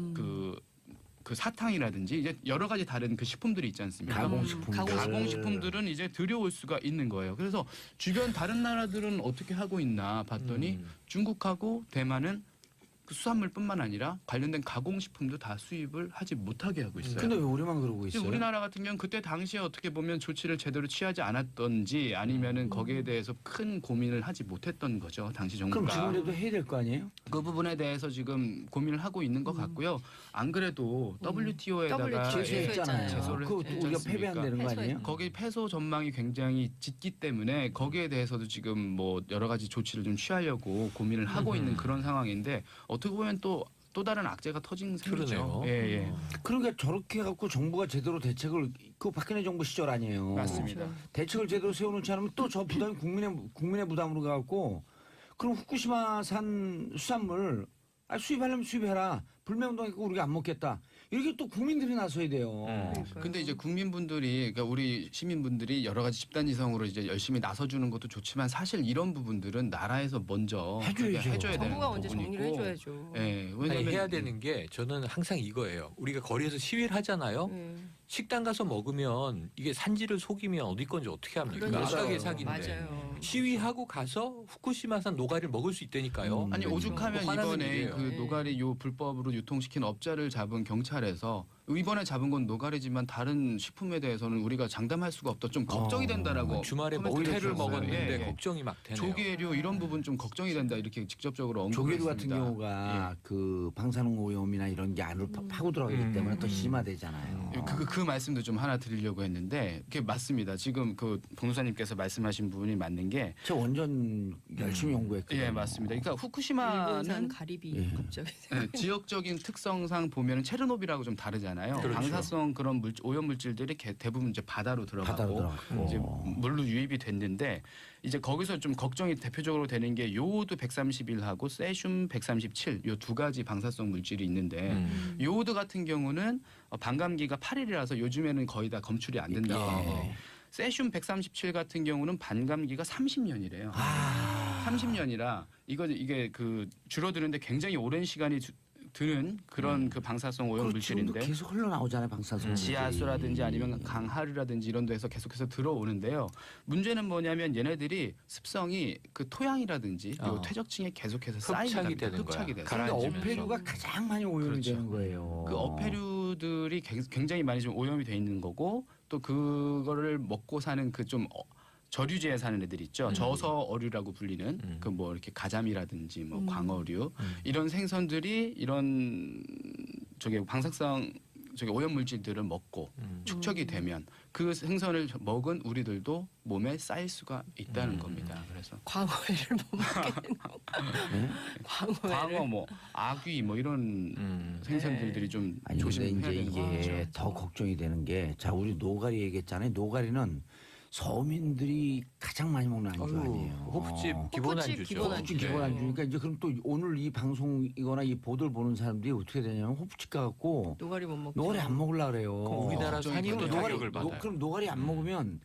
그 사탕이라든지 이제 여러 가지 다른 그 식품들이 있지 않습니까? 가공식품들. 가공식품들은 이제 들여올 수가 있는 거예요. 그래서 주변 다른 나라들은 어떻게 하고 있나 봤더니 중국하고 대만은 그 수산물뿐만 아니라 관련된 가공식품도 다 수입을 하지 못하게 하고 있어요. 근데 왜 우리만 그러고 이제 있어요? 우리나라 같은 경우는 그때 당시에 어떻게 보면 조치를 제대로 취하지 않았던지 아니면은 거기에 대해서 큰 고민을 하지 못했던 거죠. 당시 그럼 정부가. 지금이라도 해야 될 거 아니에요? 그 부분에 대해서 지금 고민을 하고 있는 것 같고요. 안 그래도 WTO에다가 WTO 제소했잖아요. 제소를 그거 했지 우리가 않습니까? 패배한다는 거 아니에요? 거기 패소 전망이 굉장히 짙기 때문에 거기에 대해서도 지금 뭐 여러 가지 조치를 좀 취하려고 고민을 하고 있는 그런 상황인데 어떻게 보면 또 다른 악재가 터진 셈이죠. 그러네요. 예. 그러니까 저렇게 해갖고 정부가 제대로 대책을 그 박근혜 정부 시절 아니에요. 맞습니다. 대책을 제대로 세워놓지 않으면 또 저 부담이 국민의 부담으로 가고 그럼 후쿠시마산 수산물 수입하려면 수입해라. 불매운동했고 우리가 안 먹겠다. 이렇게 또 국민들이 나서야 돼요. 근데 이제 국민분들이 그러니까 우리 시민분들이 여러 가지 집단지성으로 이제 열심히 나서주는 것도 좋지만 사실 이런 부분들은 나라에서 먼저 해줘야죠. 해줘야 되는 정부가 먼저 부분이고. 정리를 해줘야죠. 예, 아니, 왜냐면 해야 되는 게 저는 항상 이거예요. 우리가 거리에서 시위를 하잖아요. 네. 식당 가서 먹으면 이게 산지를 속이면 어디 건지 어떻게 합니까? 그러니까요. 악하게 사기인데. 맞아요. 시위하고 가서 후쿠시마산 노가리를 먹을 수 있다니까요. 아니 그렇죠. 오죽하면 화나는 이번에 일이에요. 그 네. 노가리 요 불법으로 유통시킨 업자를 잡은 경찰에서 이번에 잡은 건 노가리지만 다른 식품에 대해서는 우리가 장담할 수가 없다. 좀 걱정이 된다라고. 주말에 코멘트를 먹태를 해주셨어요. 먹었는데 예, 예. 걱정이 막 되네요. 조개류 이런 부분 좀 걱정이 된다 이렇게 직접적으로 언급을 조개류 같은 했습니다. 경우가 그 방사능 오염이나 이런 게 안으로 파고 들어가기 때문에 더 심화되잖아요. 그 말씀도 좀 하나 드리려고 했는데 그게 맞습니다. 지금 그 변호사님께서 말씀하신 부분이 맞는 게 저 완전 열심히 연구했거든요. 예, 맞습니다. 그러니까 일본산 후쿠시마는 가리비 갑자기. 네, 지역적인 특성상 보면 체르노빌하고 좀 다르잖아요. 그렇죠. 방사성 그런 오염 물질들이 대부분 이제 바다로 바다로 들어가고 들어갔고. 이제 물로 유입이 됐는데 이제 거기서 좀 걱정이 대표적으로 되는 게 요오드 131하고 세슘 137 요 두 가지 방사성 물질이 있는데 요오드 같은 경우는 반감기가 8일이라서 요즘에는 거의 다 검출이 안 된다고 하고 세슘 137 같은 경우는 반감기가 30년이래요. 30년이라 이게 그 줄어드는데 굉장히 오랜 시간이 드는 그런 그 방사성 오염 그렇죠. 지금도 물질인데 계속 흘러나오잖아요. 방사성 물질이. 지하수라든지 아니면 강하류라든지 이런 데서 계속해서 들어오는데요. 문제는 뭐냐면 얘네들이 습성이 그 토양이라든지 요 퇴적층에 계속해서 쌓이게 흡착이 됩니다. 되는 거야. 흡착이 돼서. 그러니까 가라앉으면서. 어패류가 가장 많이 오염이 그렇죠. 되는 거예요. 그 어패류들이 굉장히 많이 좀 오염이 돼 있는 거고 또 그거를 먹고 사는 그 좀 저류지에 사는 애들 있죠. 저서 어류라고 불리는 그 뭐 이렇게 가자미라든지 뭐 광어류 이런 생선들이 이런 저기 방사성 저기 오염 물질들을 먹고 축적이 되면 그 생선을 먹은 우리들도 몸에 쌓일 수가 있다는 겁니다. 그래서 광어회를 못 먹겠는 거. 광어회를. 광어 뭐 아귀 뭐 이런 생선들이 좀 아니 근데 조심해야 이제 되는 이게 거죠. 더 걱정이 되는 게 자 우리 노가리 얘기했잖아요. 노가리는 서민들이 가장 많이 먹는 안주 아니에요. 호프집 기본 호프집 안주죠. 기본 호프집 기본 안주니까 이제 그럼 또 오늘 이 방송이거나 이 보도를 보는 사람들이 어떻게 되냐면 호프집 가갖고 노가리 못 먹죠. 노가리 안 먹으려 그래요. 그럼 우리나라 걱정이 산이 또 되죠. 타격을 받아요. 그럼 노가리 안 먹으면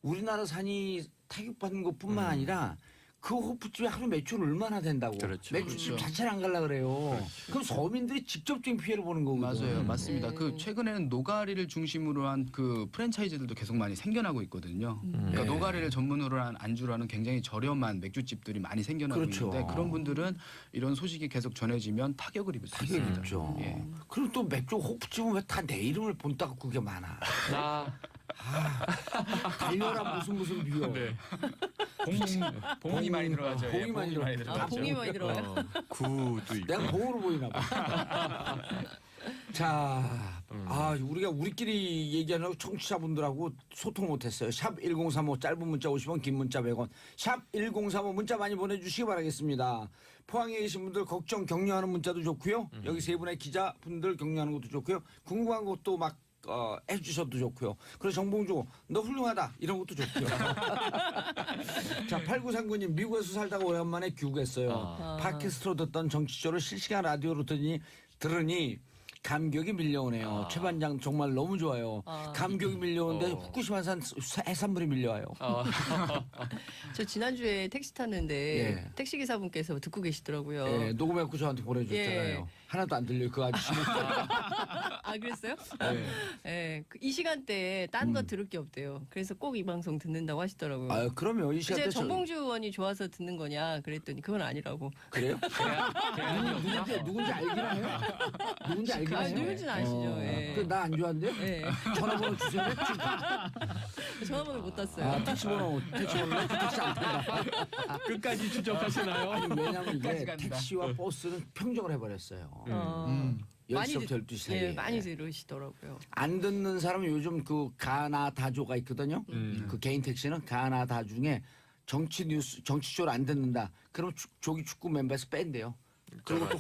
우리나라 산이 타격받는 것뿐만 아니라 그 호프집에 하루 매출 얼마나 된다고. 그렇죠. 매출집 그렇죠. 자체를 안 가려 그래요. 그럼 서민들이 직접적인 피해를 보는 거거든요. 맞아요, 맞습니다. 네. 그 최근에는 노가리를 중심으로 한 그 프랜차이즈들도 계속 많이 생겨나고 있거든요. 그러니까 네. 노가리를 전문으로 한 안주로 하는 굉장히 저렴한 맥주집들이 많이 생겨나고 그렇죠. 있는데 그런 분들은 이런 소식이 계속 전해지면 타격을 입을 수 타격이 있습니다. 있죠. 예. 그리고 또 맥주 호프집은 왜 다 내 이름을 본따고 그게 많아. 나 달려라 무슨 비요. 봉이 많이 들어가죠. 봉이 많이 들어가죠. 들어가죠. 봉이 많이 들어가요. 구도 있고. 내가 봉으로 보이나 봐. 자, 우리가 우리끼리 얘기하는 청취자분들하고 소통 못했어요. 샵 1035 짧은 문자 50원, 긴 문자 100원. 샵 1035 문자 많이 보내주시기 바라겠습니다. 포항에 계신 분들 걱정 격려하는 문자도 좋고요. 여기 세 분의 기자분들 격려하는 것도 좋고요. 궁금한 것도 막 해주셔도 좋고요. 그래서 정봉주 너 훌륭하다 이런 것도 좋고요. 자 8939님 미국에서 살다가 오랜만에 귀국했어요. 팟캐스트로 듣던 정치쇼를 실시간 라디오로 들으니 감격이 밀려오네요. 최 반장 정말 너무 좋아요. 감격이 밀려오는데 후쿠시마산 해산물이 밀려와요. 저 지난주에 택시 탔는데 예. 택시 기사분께서 듣고 계시더라고요. 예, 녹음해갖고 저한테 보내줬잖아요. 예. 하나도 안 들려요. 그 아저씨 목소리. 아 그랬어요? 예. 예. 이 시간대에 딴 거 들을 게 없대요. 그래서 꼭 이 방송 듣는다고 하시더라고요. 아, 그럼요. 이 이제 시간대 정봉주 의원이 좋아서 듣는 거냐 그랬더니 그건 아니라고. 그래요? 누군지 알긴 해요. 누군지 알긴 해요. 누군지는 아시죠. 예. 나 안 좋아한대요? 예. 전화번호 주세요. 전화번호 못 땄어요. 아, 택시번호 택시 안 탄다. 끝까지 추적하시나요? 아니, 왜냐면 이게 끝까지 간다. 택시와 버스는 평정을 해버렸어요. 많이 10시부터 12시 사이에. 예, 많이 들으시더라고요. 안 듣는 사람은 요즘 그 가나다조가 있거든요. 그 개인 택시는 가나다 중에 정치 뉴스, 정치쇼를 안 듣는다. 그럼 조기 축구 멤버에서 뺀대요. 그리고 또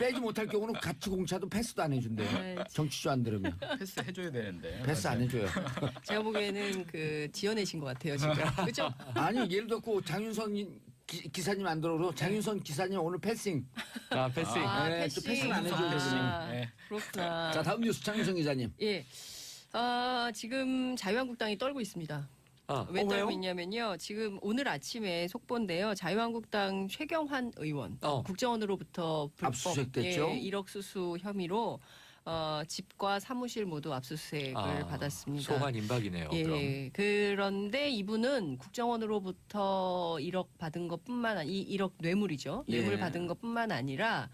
빼지 못할 경우는 같이 공차도 패스도 안 해준대요. 네. 정치쇼 안 들으면 패스 해줘야 되는데. 패스 안 해줘요. 제가 보기에는 그 지어내신 것 같아요 지금. 그렇죠? 아니 예를 들어 장윤선 기사님 안 들어오고 장윤선 기사님 오늘 패싱. 아, 패싱. 네, 또 패싱 안 해줘요, 아, 네. 그렇구나. 자 다음 뉴스 장윤선 기자님. 예. 지금 자유한국당이 떨고 있습니다. 왜 왜요? 떨고 있냐면요. 지금 오늘 아침에 속보인데요. 자유한국당 최경환 의원 국정원으로부터 불법 압수수색됐죠? 1억 수수 혐의로 집과 사무실 모두 압수수색을 받았습니다. 소환 임박이네요. 그럼. 예. 그런데 이분은 국정원으로부터 1억 받은 것뿐만 아니 1억 뇌물이죠. 뇌물 예. 받은 것뿐만 아니라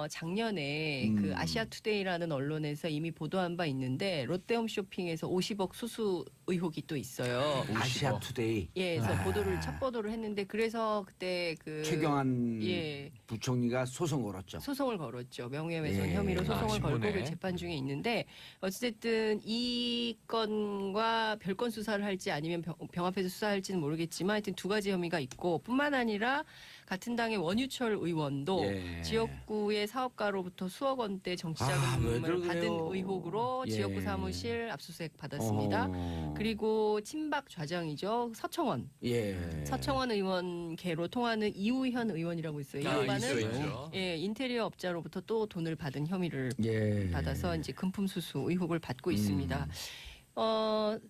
작년에 그 아시아투데이라는 언론에서 이미 보도한 바 있는데 롯데홈쇼핑에서 50억 수수 의혹이 또 있어요. 아시아투데이. 예, 그래서 첫 보도를 했는데 그래서 그때 그 최경환 예. 부총리가 소송 걸었죠. 소송을 걸었죠. 명예훼손 예. 혐의로 소송을 걸고 신문에. 그 재판 중에 있는데 어쨌든 이 건과 별건 수사를 할지 아니면 병합해서 수사할지는 모르겠지만 하여튼 두 가지 혐의가 있고 뿐만 아니라 같은 당의 원유철 의원도 예. 지역구의 사업가로부터 수억 원대 왜 정치자금을 그러게요? 받은 의혹으로 예. 지역구 사무실 압수수색 받았습니다. 그리고 친박 좌장이죠. 서청원. 예. 서청원 의원 계로 통하는 이우현 의원이라고 있어요. 이 양반은 있어요. 예, 인테리어 업자로부터 또 돈을 받은 혐의를 예. 받아서 이제 금품 수수 의혹을 받고 있습니다.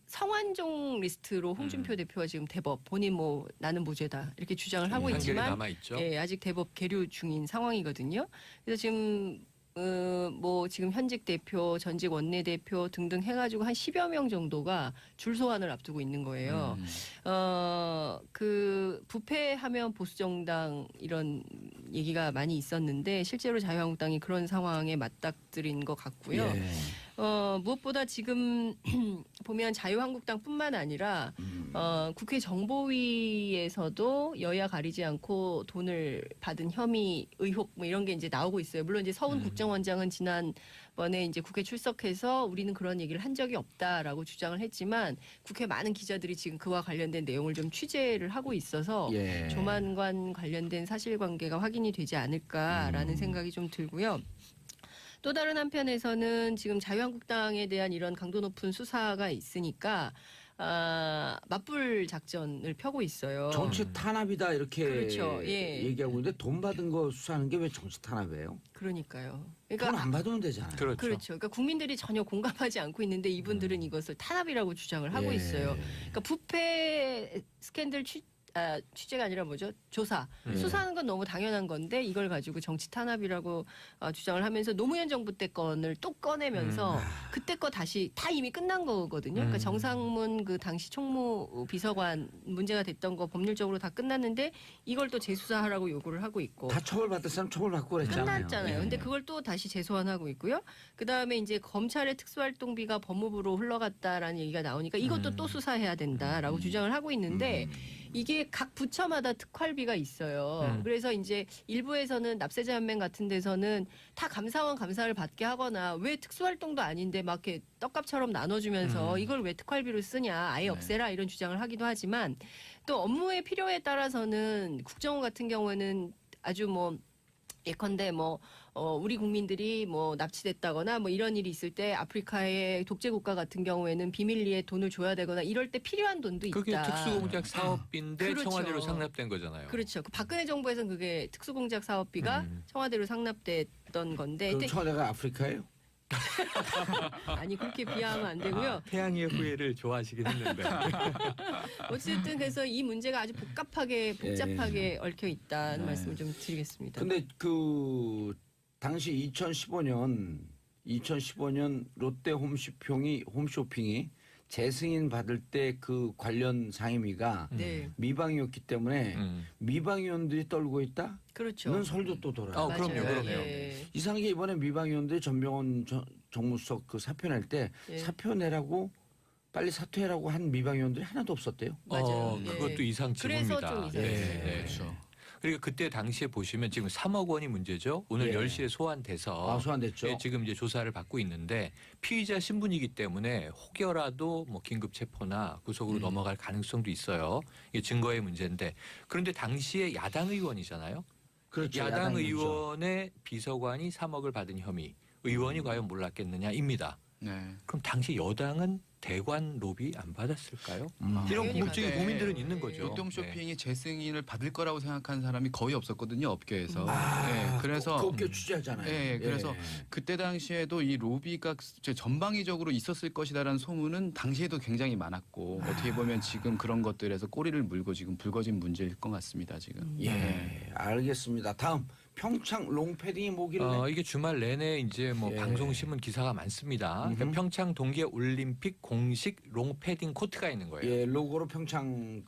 성완종 리스트로 홍준표 대표가 지금 대법 본인 뭐 나는 무죄다 이렇게 주장을 하고 한결이 있지만 남아 있죠. 예, 아직 대법 계류 중인 상황이거든요. 그래서 지금 뭐 지금 현직 대표, 전직 원내대표 등등 해가지고 한 10여 명 정도가 줄 소환을 앞두고 있는 거예요. 그 부패하면 보수정당 이런 얘기가 많이 있었는데 실제로 자유한국당이 그런 상황에 맞닥뜨린 것 같고요. 예. 무엇보다 지금 보면 자유한국당뿐만 아니라 국회 정보위에서도 여야 가리지 않고 돈을 받은 혐의 의혹 뭐 이런 게 이제 나오고 있어요. 물론 이제 서훈 국정원장은 지난번에 이제 국회 출석해서 우리는 그런 얘기를 한 적이 없다라고 주장을 했지만 국회 많은 기자들이 지금 그와 관련된 내용을 좀 취재를 하고 있어서 예. 조만간 관련된 사실관계가 확인이 되지 않을까라는 생각이 좀 들고요. 또 다른 한편에서는 지금 자유한국당에 대한 이런 강도 높은 수사가 있으니까 맞불 작전을 펴고 있어요. 정치 탄압이다 이렇게 그렇죠. 예. 얘기하고 있는데 돈 받은 거 수사하는 게 왜 정치 탄압이에요? 그러니까요. 돈 그러니까 안 받으면 되잖아요. 그렇죠. 그렇죠. 그러니까 국민들이 전혀 공감하지 않고 있는데 이분들은 이것을 탄압이라고 주장을 하고 예. 있어요. 그러니까 부패 스캔들 취재가 아니라 뭐죠? 조사. 수사하는 건 너무 당연한 건데 이걸 가지고 정치 탄압이라고 주장을 하면서 노무현 정부 때 건을 또 꺼내면서 그때 거 다시 다 이미 끝난 거거든요. 그러니까 정상문 그 당시 총무 비서관 문제가 됐던 거 법률적으로 다 끝났는데 이걸 또 재수사하라고 요구를 하고 있고. 다 처벌받을 사람 처벌받고 그랬잖아요. 끝났잖아요. 예. 근데 그걸 또 다시 재소환하고 있고요. 그다음에 이제 검찰의 특수활동비가 법무부로 흘러갔다라는 얘기가 나오니까 이것도 또 수사해야 된다라고 주장을 하고 있는데 이게 각 부처마다 특활비가 있어요. 그래서 이제 일부에서는 납세자연맹 같은 데서는 다 감사원 감사를 받게 하거나 왜 특수활동도 아닌데 막 이렇게 떡값처럼 나눠주면서 이걸 왜 특활비로 쓰냐 아예 없애라 이런 주장을 하기도 하지만 또 업무의 필요에 따라서는 국정원 같은 경우에는 아주 뭐 예컨대 뭐 우리 국민들이 뭐 납치됐다거나 뭐 이런 일이 있을 때 아프리카의 독재 국가 같은 경우에는 비밀리에 돈을 줘야 되거나 이럴 때 필요한 돈도 있다. 그게 특수공작 사업비인데 그렇죠. 청와대로 상납된 거잖아요. 그렇죠. 그 박근혜 정부에서는 그게 특수공작 사업비가 청와대로 상납됐던 건데 그럼 청와대가 아프리카예요? 아니 그렇게 비하하면 안 되고요. 태양의 후예를 좋아하시긴 했는데. 어쨌든 그래서 이 문제가 아주 복잡하게 얽혀 있다는 말씀을 좀 드리겠습니다. 근데 그 당시 2015년 롯데 홈쇼핑이 재승인 받을 때 그 관련 상임위가 네, 미방이었기 때문에 미방위원들이 떨고 있다? 그렇죠. 는 설도 또 돌아요. 그럼요, 맞아요. 그럼요. 예. 이상하게 이번에 미방위원들이 전병헌 정무수석 그 사표 낼 때 예. 사표 내라고 빨리 사퇴해라고 한 미방위원들이 하나도 없었대요. 맞아요. 예. 그것도 이상 그래서 지입니다. 좀 이상했어요. 네. 그렇죠. 그러니까 그때 당시에 보시면 지금 3억 원이 문제죠. 오늘 예. 10시에 소환돼서 소환됐죠. 예, 지금 이제 조사를 받고 있는데 피의자 신분이기 때문에 혹여라도 뭐 긴급 체포나 구속으로 넘어갈 가능성도 있어요. 이게 증거의 문제인데 그런데 당시에 야당 의원이잖아요. 그렇죠. 야당 야당이죠. 의원의 비서관이 3억을 받은 혐의. 의원이 과연 몰랐겠느냐입니다. 네. 그럼 당시 여당은 대관 로비 안 받았을까요? 이런 당연히 궁금증이 받아요. 국민들은 있는 거죠. 롯데홈쇼핑이 재승인을 받을 거라고 생각한 사람이 거의 없었거든요, 업계에서. 아, 네, 그래서 그 업계 취재하잖아요. 네, 그래서 그때 당시에도 이 로비가 전방위적으로 있었을 것이다라는 소문은 당시에도 굉장히 많았고 어떻게 보면 지금 그런 것들에서 꼬리를 물고 지금 불거진 문제일 것 같습니다. 지금. 예, 알겠습니다. 다음 평창 롱패딩이 뭐길래? 이게 주말 내내 이제 뭐 예. 방송 신문 기사가 많습니다. 그러니까 평창 동계 올림픽 공식 롱패딩 코트가 있는 거예요. 예, 로고로 평창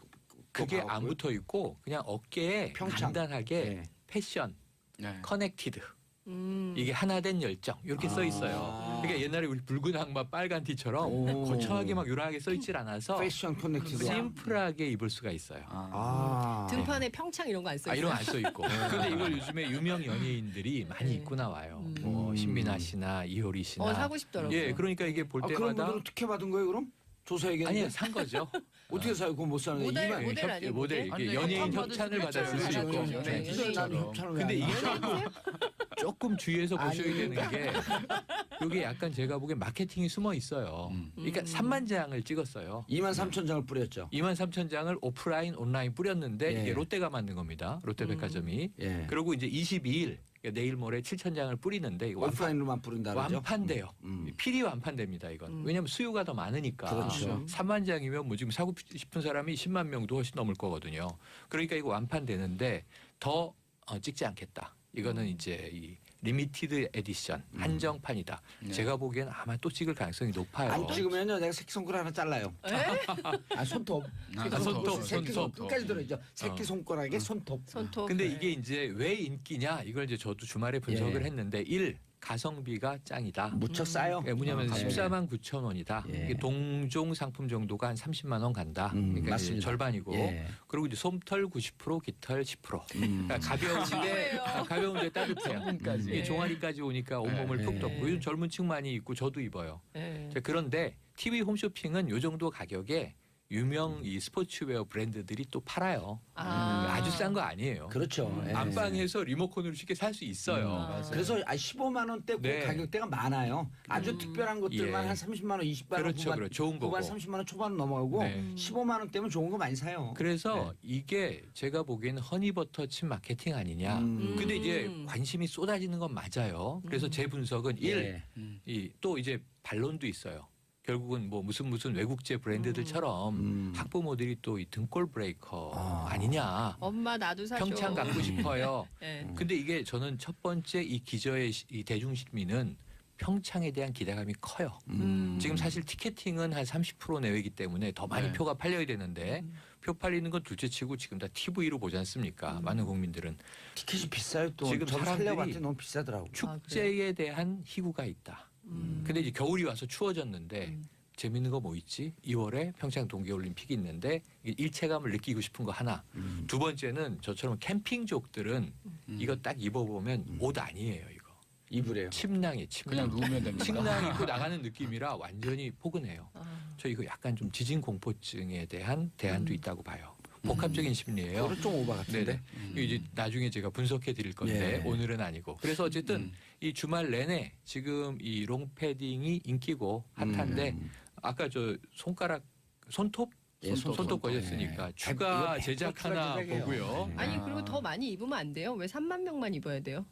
그게 나왔고요. 안 붙어 있고 그냥 어깨에 평창. 간단하게 예. 패션, 네. 커넥티드 음. 이게 하나된 열정 이렇게 써 있어요. 아. 그러니까 옛날에 우리 붉은 악마 빨간 티처럼 오. 거창하게 막 요란하게 써 있질 않아서 패션 커넥티드. 심플하게 입을 수가 있어요. 아. 등판에 평창 이런 거 안 써요. 이런 거 안 써 있고. 근데 이걸 요즘에 유명 연예인들이 많이 입고 나와요. 뭐 신민아 씨나 이효리 씨나. 사고 싶더라고요. 예, 그러니까 이게 볼 그런 때마다 분들은 특혜 받은 거예요, 그럼? 조사해야겠는데. 아니 산 거죠. 어떻게 사요? 그거 못 사는데. 모델, 이만- 모델 아니에요, 모델? 이게 아니, 연예인 협찬 협찬을 받을 받았을 수 수 있죠. 있고. 그렇죠. 네. 네. 근데 난 협찬을 근데 왜 안 이게 해요? 조금 주의해서 보셔야 아니, 되는 게 이게 약간 제가 보기엔 마케팅이 숨어 있어요. 그러니까 3만 장을 찍었어요. 23,000장을 뿌렸죠. 2만 3천 장을 오프라인 온라인 뿌렸는데 예. 이게 롯데가 만든 겁니다. 롯데백화점이. 예. 그리고 이제 22일 그러니까 내일 모레 7천 장을 뿌리는데 이거 오프라인으로만 뿌린다 그러죠. 완판돼요. 필히 완판됩니다. 이건. 왜냐하면 수요가 더 많으니까. 그렇죠. 3만 장이면 뭐 지금 사고 싶은 사람이 10만 명도 훨씬 넘을 거거든요. 그러니까 이거 완판되는데 더 찍지 않겠다. 이거는 이제 이 리미티드 에디션 한정판이다. 네. 제가 보기엔 아마 또 찍을 가능성이 높아요. 안 찍으면요, 내가 새끼손가락 하나 잘라요. 아, 손톱. 손톱, 새끼손 손톱. 끝까지 들어있죠. 새끼손가락에 손톱. 손톱. 근데 네. 이게 이제 왜 인기냐 이걸 이제 저도 주말에 분석을 예. 했는데 가성비가 짱이다. 무척 싸요. 뭐냐면 아, 14만 9천 원이다. 예. 이게 동종 상품 정도가 한 30만 원 간다. 그러니까 이제 맞습니다. 절반이고 예. 그리고 이제 솜털 90%, 깃털 10%. 그러니까 가벼운데 따뜻해요. 성분까지. 이게 종아리까지 오니까 온몸을 예. 푹 덮고 요즘 젊은 층 많이 입고 저도 입어요. 네. 자, 그런데 TV 홈쇼핑은 요 정도 가격에 유명 이 스포츠웨어 브랜드들이 또 팔아요. 아주 싼 거 아니에요. 그렇죠. 예. 안방에서 리모컨으로 쉽게 살 수 있어요. 맞아요. 그래서 15만 원대 그 네. 가격대가 많아요. 아주 특별한 것들만 예. 한 30만 원, 20만 원 그렇죠, 그렇죠. 좋은 후반 거고. 30만 원 초반 넘어가고 네. 15만 원대면 좋은 거 많이 사요. 그래서 네. 이게 제가 보기에는 허니버터 칩 마케팅 아니냐. 근데 이제 관심이 쏟아지는 건 맞아요. 그래서 제 분석은 예. 또 이제 반론도 있어요. 결국은 뭐 무슨 외국제 브랜드들처럼 학부모들이 또 이 등골 브레이커 아니냐. 엄마 나도 사줘. 평창 갖고 싶어요. 네. 근데 이게 저는 첫 번째 이 기저의 이 대중시민은 평창에 대한 기대감이 커요. 지금 사실 티켓팅은 한 30% 내외이기 때문에 더 많이 네. 표가 팔려야 되는데 표 팔리는 건 둘째치고 지금 다 TV로 보지 않습니까? 많은 국민들은 티켓이 비싸요 또. 지금 저도 사람들이 살려고 봤더니 너무 비싸더라고. 축제에 대한 희구가 있다. 근데 이제 겨울이 와서 추워졌는데 재밌는 거 뭐 있지? 2월에 평창 동계올림픽이 있는데 일체감을 느끼고 싶은 거 하나. 두 번째는 저처럼 캠핑족들은 이거 딱 입어보면 옷 아니에요 이거. 이불이에요. 침낭이에요 그냥 침낭. 누우면 됩니다. 침낭 입고 나가는 느낌이라 완전히 포근해요. 저 이거 약간 좀 지진 공포증에 대한 대안도 있다고 봐요. 복합적인 심리예요. 그건 좀 오바 같은데. 이거 이제 나중에 제가 분석해 드릴 건데 예. 오늘은 아니고. 그래서 어쨌든 이 주말 내내 지금 이 롱패딩이 인기고 핫한데 아까 저 손톱 예, 손톱 걸렸으니까 예. 추가 이거 제작 100% 하나 제작이에요. 보고요. 네. 아니 그리고 더 많이 입으면 안 돼요? 왜 3만 명만 입어야 돼요?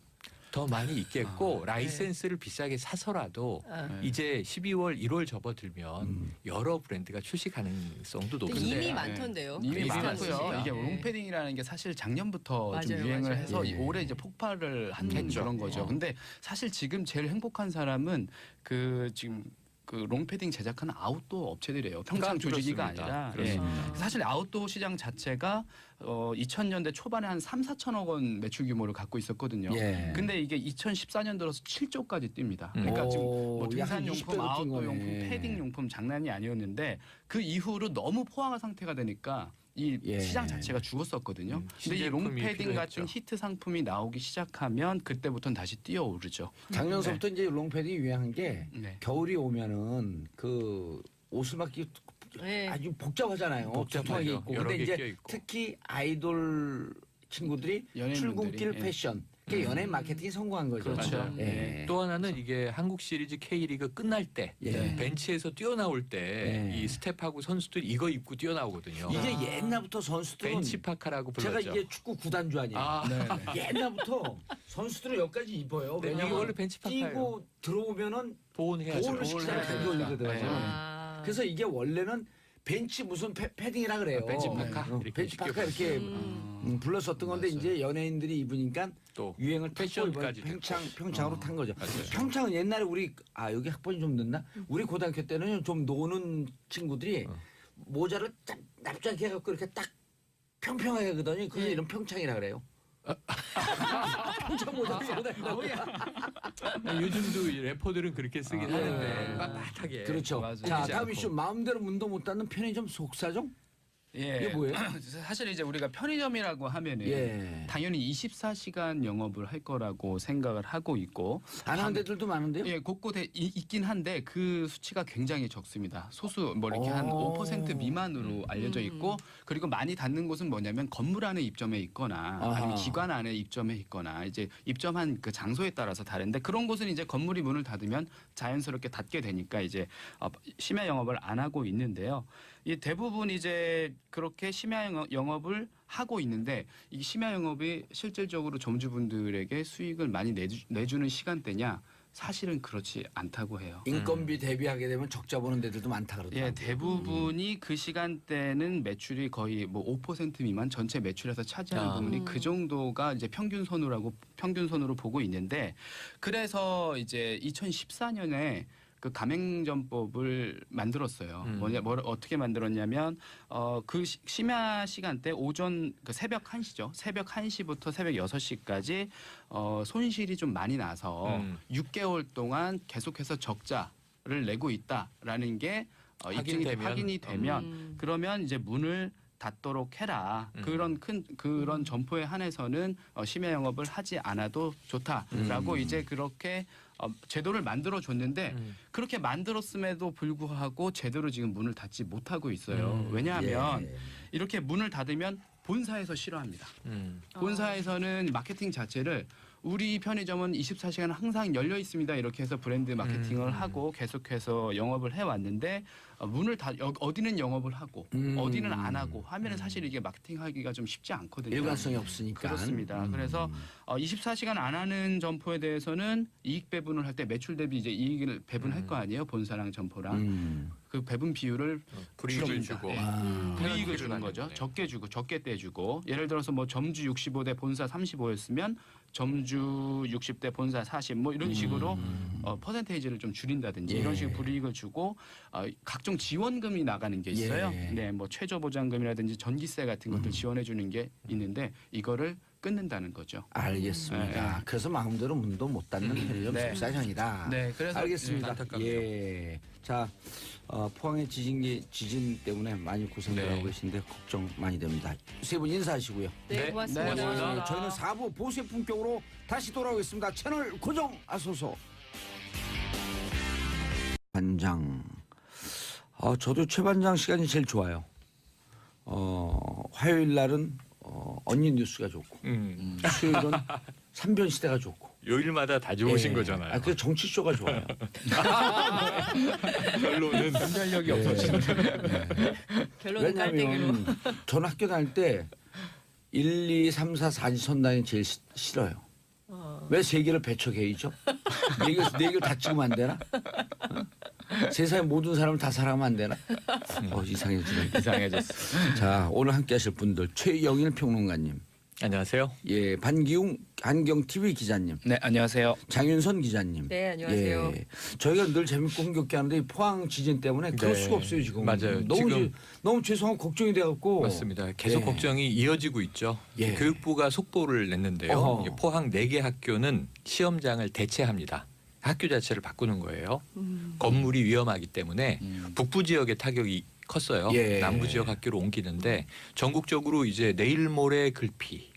더 많이 있겠고 라이센스를 비싸게 사서라도 아. 이제 12월 1월 접어들면 여러 브랜드가 출시 가능성도 근데 높은데 이미 많던데요. 이미 이미 많고요. 많습니다. 이게 네. 롱패딩이라는 게 사실 작년부터 좀 맞아요, 유행을 맞아요. 해서 예. 올해 이제 폭발을 한 했죠. 그런 거죠. 근데 사실 지금 제일 행복한 사람은 그 지금 그 롱패딩 제작하는 아웃도어 업체들이에요. 평창 조직이가 그렇습니다. 아니라. 그렇습니다. 사실 아웃도어 시장 자체가 2000년대 초반에 한 3-4천억 원 매출 규모를 갖고 있었거든요. 예. 근데 이게 2014년 들어서 7조까지 뜁니다. 그러니까 오, 지금 뭐 약 등산용품, 20배 가 뛴 아웃도어 거네. 용품, 패딩 용품 장난이 아니었는데 그 이후로 너무 포항한 상태가 되니까 이 예. 시장 자체가 죽었었거든요. 근데 이 신제품이 롱패딩 필요했죠. 같은 히트 상품이 나오기 시작하면 그때부터는 다시 뛰어오르죠. 작년서부터 이제 롱패딩이 유행한 게 네. 겨울이 오면은 그 옷을 막 이렇게 네. 아주 복잡하잖아요. 복잡하죠. 두툼하게 입고. 여러 근데 개 이제 껴있고. 특히 아이돌 친구들이 연예인분들이, 출근길 예. 패션. 그게 연예인 마케팅이 성공한 거죠. 그렇죠. 예. 네. 또 하나는 이게 한국 시리즈 K리그 끝날 때 예. 벤치에서 뛰어나올 때 이 예. 스텝하고 선수들이 이거 입고 뛰어나오거든요. 이게 옛날부터 선수들은 벤치 파카라고 제가 불렀죠. 이게 축구 구단주 아니에요. 아, 옛날부터 선수들은 여기까지 입어요. 네, 왜냐면 이게 원래 벤치 파카예요. 뛰고 들어오면은 보온해야죠. 보온을 시키잖아요. 보온을 감기 걸리거든요. 네. 아. 그래서 이게 원래는 벤치 무슨 패딩이라 그래요. 벤치 파카? 이렇게 벤치 파카 쉽게 이렇게 음. 불렀었던 건데 맞아요. 이제 연예인들이 입으니까 또 유행을 타고 패션까지 이번에 됐고. 평창으로 탄 거죠. 맞아요. 평창은 옛날에 우리 여기 학번이 좀 늦나? 우리 고등학교 때는 좀 노는 친구들이 모자를 딱 납작해 갖고 이렇게 딱 평평하게 하거든요. 그래서 이런 평창이라 그래요. 평창 모자 쓰고 다니고. 요즘도 이 래퍼들은 그렇게 쓰긴 하는데 예. 빳빳하게. 그렇죠. 맞아요. 자, 보이지 다음 않고. 이슈 마음대로 문도 못 닫는 편의점 속사정? 예. 이게 뭐예요? 사실 이제 우리가 편의점이라고 하면은 예. 당연히 24시간 영업을 할 거라고 생각을 하고 있고 안 하는 데들도 많은데요? 예, 곳곳에 있긴 한데 그 수치가 굉장히 적습니다. 소수 뭐 이렇게 한 오. 5% 미만으로 알려져 있고 그리고 많이 닫는 곳은 뭐냐면 건물 안에 입점해 있거나 아하. 아니면 기관 안에 입점해 있거나 이제 입점한 그 장소에 따라서 다른데 그런 곳은 이제 건물이 문을 닫으면 자연스럽게 닫게 되니까 이제 심야 영업을 안 하고 있는데요. 이 대부분 이제 그렇게 심야 영업을 하고 있는데 이 심야 영업이 실질적으로 점주분들에게 수익을 많이 내주는 시간대냐? 사실은 그렇지 않다고 해요. 인건비 대비하게 되면 적자 보는 데들도 많다 그러더라고요. 예, 대부분이 그 시간대는 매출이 거의 뭐 5% 미만 전체 매출에서 차지하는 아. 부분이 그 정도가 이제 평균선으로 보고 있는데 그래서 이제 2014년에 그 가맹점법을 만들었어요. 어떻게 만들었냐면 그 심야 시간대 오전 그 새벽 1시죠. 새벽 1시부터 새벽 6시까지 손실이 좀 많이 나서 6개월 동안 계속해서 적자를 내고 있다라는 게 확인이 되면 그러면 이제 문을 닫도록 해라. 그런 점포에 한해서는 심야 영업을 하지 않아도 좋다라고 이제 그렇게 제도를 만들어 줬는데 그렇게 만들었음에도 불구하고 제대로 지금 문을 닫지 못하고 있어요. 왜냐하면 예. 이렇게 문을 닫으면 본사에서 싫어합니다. 본사에서는 마케팅 자체를 우리 편의점은 24시간 항상 열려 있습니다. 이렇게 해서 브랜드 마케팅을 하고 계속해서 영업을 해왔는데 문을 어디는 영업을 하고 어디는 안 하고 하면은 사실 이게 마케팅하기가 좀 쉽지 않거든요. 일관성이 없으니까. 그렇습니다. 그래서 24시간 안 하는 점포에 대해서는 이익 배분을 할 때 매출 대비 이제 이익을 배분할 거 아니에요. 본사랑 점포랑. 그 배분 비율을 불이익을 줄인다. 주고. 예. 불이익을 주는 거죠. 적게 주고 적게 떼주고 예를 들어서 뭐 점주 65대 본사 35였으면 점주 60대 본사 40 뭐 이런 식으로 퍼센테이지를 좀 줄인다든지 예. 이런 식으로 불이익을 주고 각종 지원금이 나가는 게 있어요. 예. 네, 뭐 최저 보장금이라든지 전기세 같은 것들 지원해 주는 게 있는데 이거를 끊는다는 거죠. 알겠습니다. 네. 그래서 마음대로 문도 못 닫는 편의점 네. 속사정이다. 네, 그래서 알겠습니다. 안타깝네요. 예. 자, 포항의 지진 때문에 많이 고생을 네. 하고 계신데 걱정 많이 됩니다. 세 분 인사하시고요. 네, 네, 고맙습니다. 고맙습니다. 저희는 4부 보수의 품격으로 다시 돌아오겠습니다. 채널 고정하소서. 반장. 저도 최 반장 시간이 제일 좋아요. 화요일 날은 언니 뉴스가 좋고 수요일은 삼변 시대가 좋고 요일마다 다 좋으신 예. 거잖아요. 아, 그 정치 쇼가 좋아요. 결론은 분별력이 예. 없어지는. 결론은 깔때기로. 왜냐하면 저는 학교 다닐 때 1, 2, 3, 4, 4지 선당이 제일 싫어요. 왜 세계를 배척해이죠? 내 얘기를 다 찍으면 안 되나? 세상의 모든 사람을 다 사랑하면 안 되나? 이상해지네. 이상해졌어. 자, 오늘 함께하실 분들 최영일 평론가님, 안녕하세요. 예, 반기웅 안경 TV 기자님, 네, 안녕하세요. 장윤선 기자님. 네, 안녕하세요. 예, 저희가 늘 재밌고 흥겹게 하는데 이 포항 지진 때문에 그럴 네, 수가 없어요 지금. 맞아요. 너무 지금 너무 죄송하고 걱정이 돼갖고. 맞습니다. 계속 예. 걱정이 이어지고 있죠. 예. 교육부가 속보를 냈는데요. 어허. 이게 포항 4개 학교는 시험장을 대체합니다. 학교 자체를 바꾸는 거예요. 건물이 위험하기 때문에 북부 지역의 타격이 컸어요. 예. 남부 지역 학교로 옮기는데 전국적으로 이제 내일 모레 글피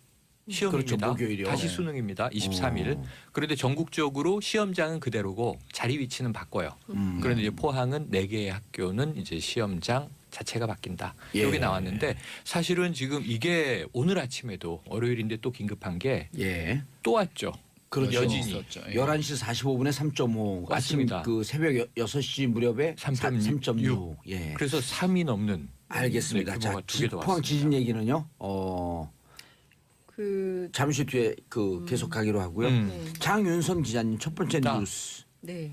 시험입니다. 그렇죠, 목요일이요. 다시 수능입니다. 23일. 그런데 전국적으로 시험장은 그대로고 자리 위치는 바꿔요. 그런데 이제 포항은 4개의 학교는 이제 시험장 자체가 바뀐다. 예. 여기 나왔는데 사실은 지금 이게 오늘 아침에도 월요일인데 또 긴급한 게 또 예. 왔죠. 그렇죠. 여진이. 있었죠. 예. 11시 45분에 3.5. 맞습니다. 아침 그 새벽 6시 무렵에 3.6. 3.6. 예. 그래서 3이 넘는 알겠습니다. 네, 자, 규모가 2개 더 포항 왔습니다. 지진 얘기는요. 그 잠시 뒤에 계속하기로 하고요. 네. 장윤선 기자님 첫 번째 나. 뉴스. 네.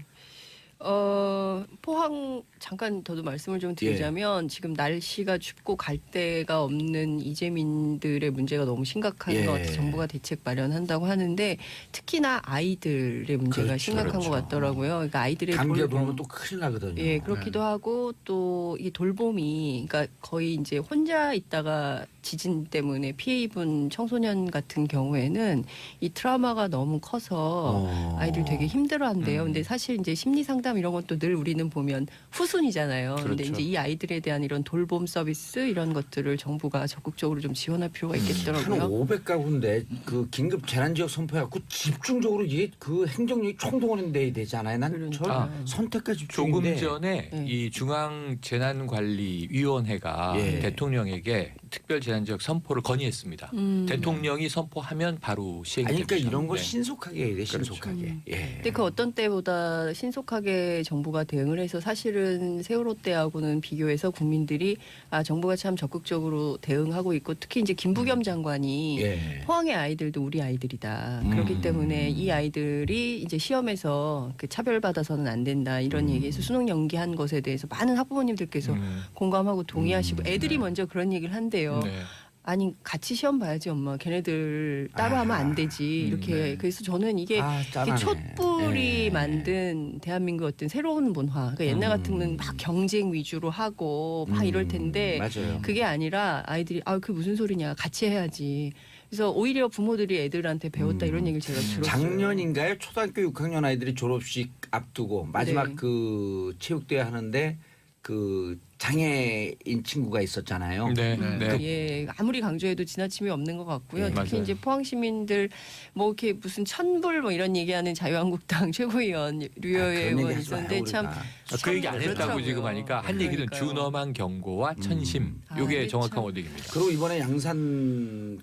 포항 잠깐 더도 말씀을 좀 드리자면 지금 날씨가 춥고 갈 데가 없는 이재민들의 문제가 너무 심각한 예. 것 같아서 정부가 대책 마련한다고 하는데 특히나 아이들의 문제가 그렇죠, 심각한 그렇죠. 것 같더라고요. 그러니까 아이들의 감기가 돌면 또 큰일 나거든요. 예, 그렇기도 하고 또 이 돌봄이 그러니까 거의 이제 혼자 있다가 지진 때문에 피해 입은 청소년 같은 경우에는 이 트라우마가 너무 커서 아이들 되게 힘들어한대요. 근데 사실 이제 심리 상담 이런 것도 늘 우리는 보면 후순이잖아요. 근데 그렇죠. 이제 이 아이들에 대한 이런 돌봄 서비스 이런 것들을 정부가 적극적으로 좀 지원할 필요가 한 있겠더라고요. 500가구인데 그 긴급 재난 지역 선포해갖고 집중적으로 이게 그 행정력이 총동원돼야 되잖아요. 난 그러니까. 저 선택까지 조금 집중인데. 전에 네. 이 중앙재난관리위원회가 예. 대통령에게 특별재난지역 선포를 건의했습니다. 대통령이 선포하면 바로 시행이 아니, 됩니다. 그러니까 이런 거 네. 신속하게 해야 돼. 그렇죠. 신속하게. 예. 근데 그 어떤 때보다 신속하게 정부가 대응을 해서 사실은 세월호 때하고는 비교해서 국민들이 정부가 참 적극적으로 대응하고 있고 특히 이제 김부겸 장관이 예. 포항의 아이들도 우리 아이들이다. 그렇기 때문에 이 아이들이 이제 시험에서 그 차별받아서는 안 된다. 이런 얘기에서 수능 연기한 것에 대해서 많은 학부모님들께서 공감하고 동의하시고 애들이 먼저 그런 얘기를 한대요. 네. 아니 같이 시험 봐야지 엄마. 걔네들 따로 하면 안 되지. 이렇게 네. 그래서 저는 이게 짠하네. 이게 촛불이 예. 만든 대한민국 어떤 새로운 문화. 그러니까 옛날 같으면 막 경쟁 위주로 하고 막 이럴 텐데 맞아요. 그게 아니라 아이들이 그게 무슨 소리냐 같이 해야지. 그래서 오히려 부모들이 애들한테 배웠다 이런 얘기를 제가 들었어요. 작년인가요? 초등학교 6학년 아이들이 졸업식 앞두고 마지막 네. 그 체육대회 하는데 그 장애인 친구가 있었잖아요. 네. 네. 네. 예, 아무리 강조해도 지나침이 없는 것 같고요. 네, 특히 맞아요. 이제 포항 시민들 뭐 이렇게 무슨 천불 뭐 이런 얘기하는 자유한국당 최고위원 류여애 그런 얘기 의원 하지 마요, 있었는데 참 우리가. 그 얘기 안 했다고 그렇더라고요. 지금 하니까 한 얘기는 그러니까요. 준엄한 경고와 천심. 요게 네, 정확한 참. 워딩입니다. 그리고 이번에 양산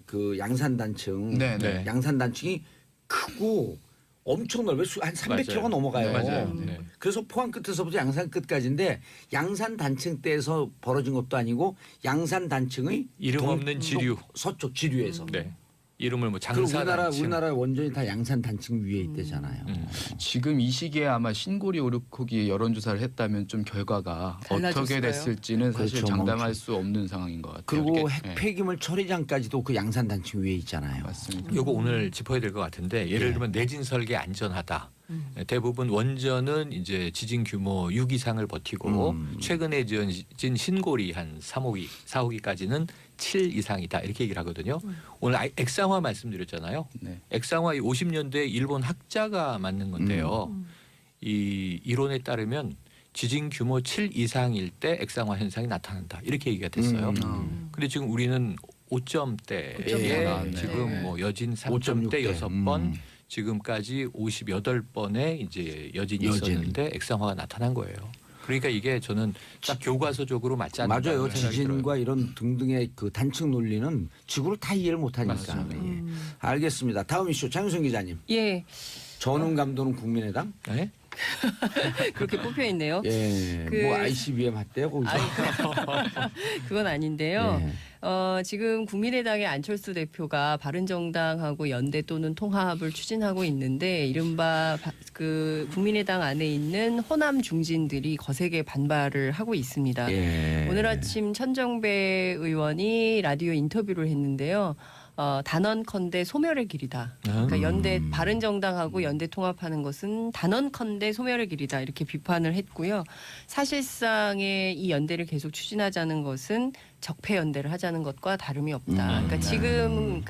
단층, 네, 네. 양산 단층이 크고 엄청 넓어요. 한 300km가 맞아요. 넘어가요. 맞아요. 네. 그래서 포항 끝에서부터 양산 끝까지인데 양산 단층 때에서 벌어진 것도 아니고 양산 단층의 이름 없는 지류. 서쪽 지류에서. 네. 이름을 뭐 그리고 장사단층. 우리나라 원전이 다 양산 단층 위에 있대잖아요. 지금 이 시기에 아마 신고리 오르코기 여론조사를 했다면 좀 결과가 달라졌을까요? 어떻게 됐을지는 사실 그렇죠. 장담할 수 없는 상황인 것 같아요. 그리고 이게, 핵 네, 폐기물 처리장까지도 그 양산 단층 위에 있잖아요. 맞습니다. 요거 오늘 짚어야 될 것 같은데 예를 들면 내진 설계 안전하다. 대부분 원전은 이제 지진 규모 6 이상을 버티고 최근에 지어진 신고리 한 3호기, 4호기까지는 7 이상이다 이렇게 얘기를 하거든요. 오늘 액상화 말씀드렸잖아요. 네. 액상화 50년대 일본 학자가 만든 건데요. 이 이론에 따르면 지진 규모 7 이상일 때 액상화 현상이 나타난다 이렇게 얘기가 됐어요. 근데 지금 우리는 5점대에 5점대 나왔네. 지금 네. 뭐 여진 5.6 대. 3점대 6번 지금까지 58번의 이제 여진이 여진. 있었는데 액상화가 나타난 거예요. 그러니까 이게 저는 딱 교과서적으로 맞지 않는 맞아요. 지진과 이런 등등의 그 단층 논리는 지구를 다 이해를 못하니까. 맞습니다. 예. 알겠습니다. 다음 이슈 장윤선 기자님. 예, 전훈 감독은 국민의당? 네? 그렇게 뽑혀 있네요. 예. 그- 뭐 ICBM 했대요 거기서. 그건 아닌데요. 예. 지금 국민의당의 안철수 대표가 바른정당하고 연대 또는 통합을 추진하고 있는데 이른바 그 국민의당 안에 있는 호남 중진들이 거세게 반발을 하고 있습니다. 예. 오늘 아침 천정배 의원이 라디오 인터뷰를 했는데요. 단언컨대 소멸의 길이다. 그러니까 연대 바른정당하고 연대 통합하는 것은 단언컨대 소멸의 길이다. 이렇게 비판을 했고요. 사실상의 이 연대를 계속 추진하자는 것은 적폐 연대를 하자는 것과 다름이 없다. 그러니까 지금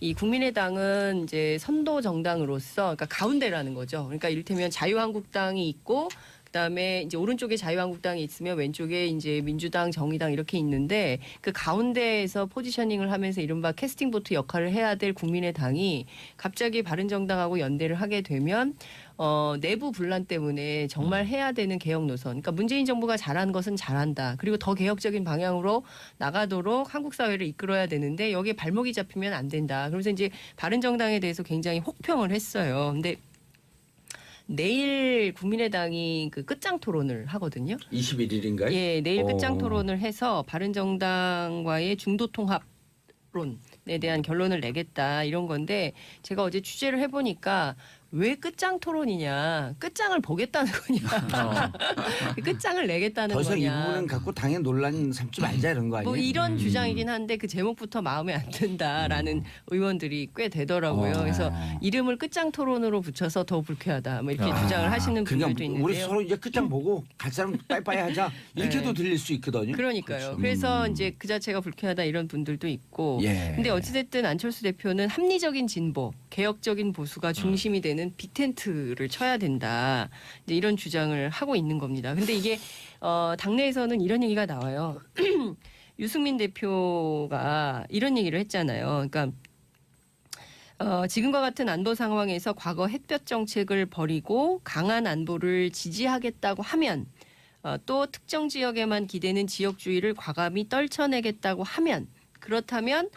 이 국민의당은 이제 선도 정당으로서 그러니까 가운데라는 거죠. 그러니까 이를테면 자유한국당이 있고 그다음에 이제 오른쪽에 자유한국당이 있으면 왼쪽에 이제 민주당, 정의당 이렇게 있는데 그 가운데에서 포지셔닝을 하면서 이른바 캐스팅 보트 역할을 해야 될 국민의당이 갑자기 바른정당하고 연대를 하게 되면 내부 분란 때문에 정말 해야 되는 개혁 노선. 그러니까 문재인 정부가 잘한 것은 잘한다. 그리고 더 개혁적인 방향으로 나가도록 한국 사회를 이끌어야 되는데 여기에 발목이 잡히면 안 된다. 그러면서 이제 바른정당에 대해서 굉장히 혹평을 했어요. 근데 내일 국민의당이 그 끝장 토론을 하거든요. 21일인가요? 예, 내일 끝장 토론을 해서 바른정당과의 중도 통합론에 대한 결론을 내겠다 이런 건데 제가 어제 취재를 해보니까 왜 끝장 토론이냐? 끝장을 보겠다는 거냐? 끝장을 내겠다는 더 이상 이 거냐? 부분은 갖고 당의 논란 삼지 말자 이런 거 아니에요? 뭐 이런 주장이긴 한데 그 제목부터 마음에 안 든다라는 의원들이 꽤 되더라고요. 그래서 이름을 끝장 토론으로 붙여서 더 불쾌하다. 뭐 이렇게 주장을 하시는 분들도 그러니까 있는데요. 우리 서로 이제 끝장 보고 갈 사람 빠이빠이 하자 이렇게도 네. 들릴 수 있거든요. 그러니까요. 그렇죠. 그래서 이제 그 자체가 불쾌하다 이런 분들도 있고. 예. 근데 어찌됐든 안철수 대표는 합리적인 진보, 개혁적인 보수가 중심이 되는 빅텐트를 쳐야 된다. 이제 이런 주장을 하고 있는 겁니다. 근데 이게 당내에서는 이런 얘기가 나와요. 유승민 대표가 이런 얘기를 했잖아요. 그러니까 지금과 같은 안보 상황에서 과거 햇볕 정책을 버리고 강한 안보를 지지하겠다고 하면 또 특정 지역에만 기대는 지역주의를 과감히 떨쳐내겠다고 하면 그렇다면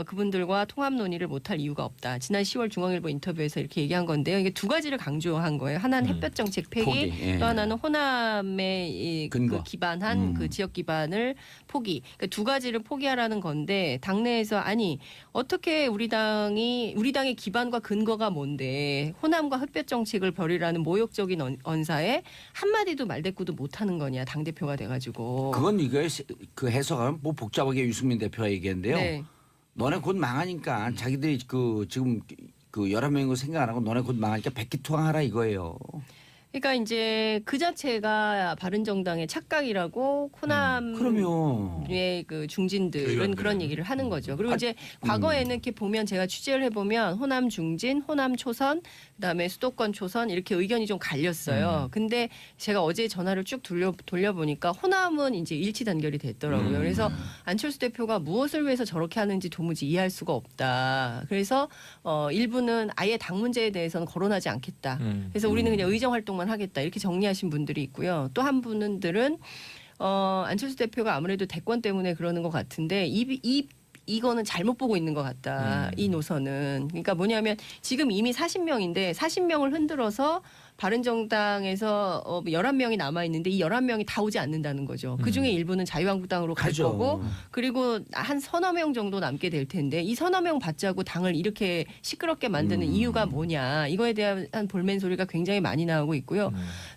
그분들과 통합 논의를 못할 이유가 없다. 지난 10월 중앙일보 인터뷰에서 이렇게 얘기한 건데요. 이게 두 가지를 강조한 거예요. 하나는 햇볕 정책 폐기, 포기, 예. 또 하나는 호남에 근거. 그 기반한 그 지역 기반을 포기. 그러니까 두 가지를 포기하라는 건데 당내에서 아니 어떻게 우리 당의 기반과 근거가 뭔데 호남과 햇볕 정책을 버리라는 모욕적인 언사에 한마디도 말대꾸도 못하는 거냐 당 대표가 돼가지고. 그건 이거 그 해석하면 뭐 복잡하게 유승민 대표가 얘기했는데요. 네. 너네 곧 망하니까 자기들이 그 지금 그 11명인 거 생각 안 하고 너네 곧 망하니까 백기투항하라 이거예요. 그러니까 이제 그 자체가 바른정당의 착각이라고 호남의 그럼요. 그 중진들은 의원들은. 그런 얘기를 하는 거죠. 그리고 이제 과거에는 이렇게 보면 제가 취재를 해보면 호남 중진, 호남 초선, 그다음에 수도권 초선 이렇게 의견이 좀 갈렸어요. 근데 제가 어제 전화를 쭉 돌려보니까 호남은 이제 일치 단결이 됐더라고요. 그래서 안철수 대표가 무엇을 위해서 저렇게 하는지 도무지 이해할 수가 없다. 그래서 일부는 아예 당 문제에 대해서는 거론하지 않겠다. 그래서 우리는 그냥 의정 활동만 하겠다. 이렇게 정리하신 분들이 있고요. 또 한 분들은 안철수 대표가 아무래도 대권 때문에 그러는 것 같은데 이거는 잘못 보고 있는 것 같다. 이 노선은. 그러니까 뭐냐면 지금 이미 40명인데 40명을 흔들어서 바른정당에서 11명이 남아있는데 이 11명이 다 오지 않는다는 거죠. 그중에 일부는 자유한국당으로 갈 가죠. 거고 그리고 한 서너 명 정도 남게 될 텐데 이 서너 명 받자고 당을 이렇게 시끄럽게 만드는 이유가 뭐냐. 이거에 대한 볼멘 소리가 굉장히 많이 나오고 있고요.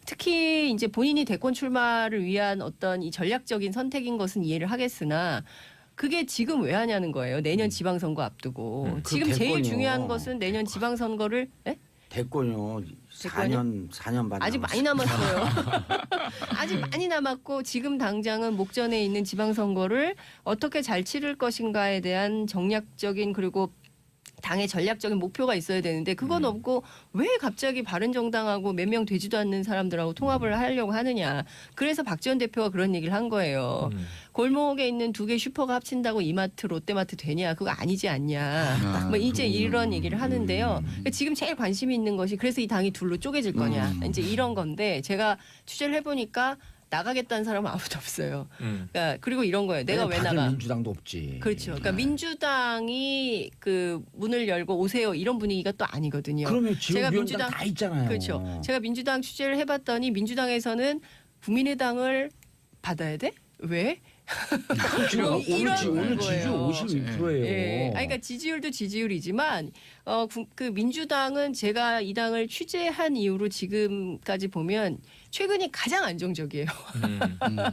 특히 이제 본인이 대권 출마를 위한 어떤 이 전략적인 선택인 것은 이해를 하겠으나 그게 지금 왜 하냐는 거예요. 내년 지방선거 앞두고. 그 지금 제일 대권이요. 중요한 것은 내년 지방선거를 대권요. 4년 반 아직 많이 남았어요. 아직 많이 남았고 지금 당장은 목전에 있는 지방선거를 어떻게 잘 치를 것인가에 대한 정략적인 그리고 당의 전략적인 목표가 있어야 되는데 그건 없고 왜 갑자기 바른정당하고 몇 명 되지도 않는 사람들하고 통합을 하려고 하느냐. 그래서 박지원 대표가 그런 얘기를 한 거예요. 골목에 있는 두 개 슈퍼가 합친다고 이마트 롯데마트 되냐. 그거 아니지 않냐. 뭐 이제 이런 얘기를 하는데요. 그러니까 지금 제일 관심이 있는 것이 그래서 이 당이 둘로 쪼개질 거냐. 이제 이런 건데 제가 취재를 해보니까 나가겠다는 사람은 아무도 없어요. 그러니까 그리고 이런 거예요. 내가 왜 다들 나가? 민주당도 없지. 그렇죠. 그러니까 민주당이 그 문을 열고 오세요 이런 분위기가 또 아니거든요. 그러면 제가 지역위원장 다 있잖아요. 그렇죠. 제가 민주당 취재를 해봤더니 민주당에서는 국민의당을 받아야 돼? 왜? 지금 오늘 이런 지지율 거예요. 52%예요. 예. 아니, 그러니까 지지율도 지지율이지만 그 민주당은 제가 이 당을 취재한 이후로 지금까지 보면 최근이 가장 안정적이에요.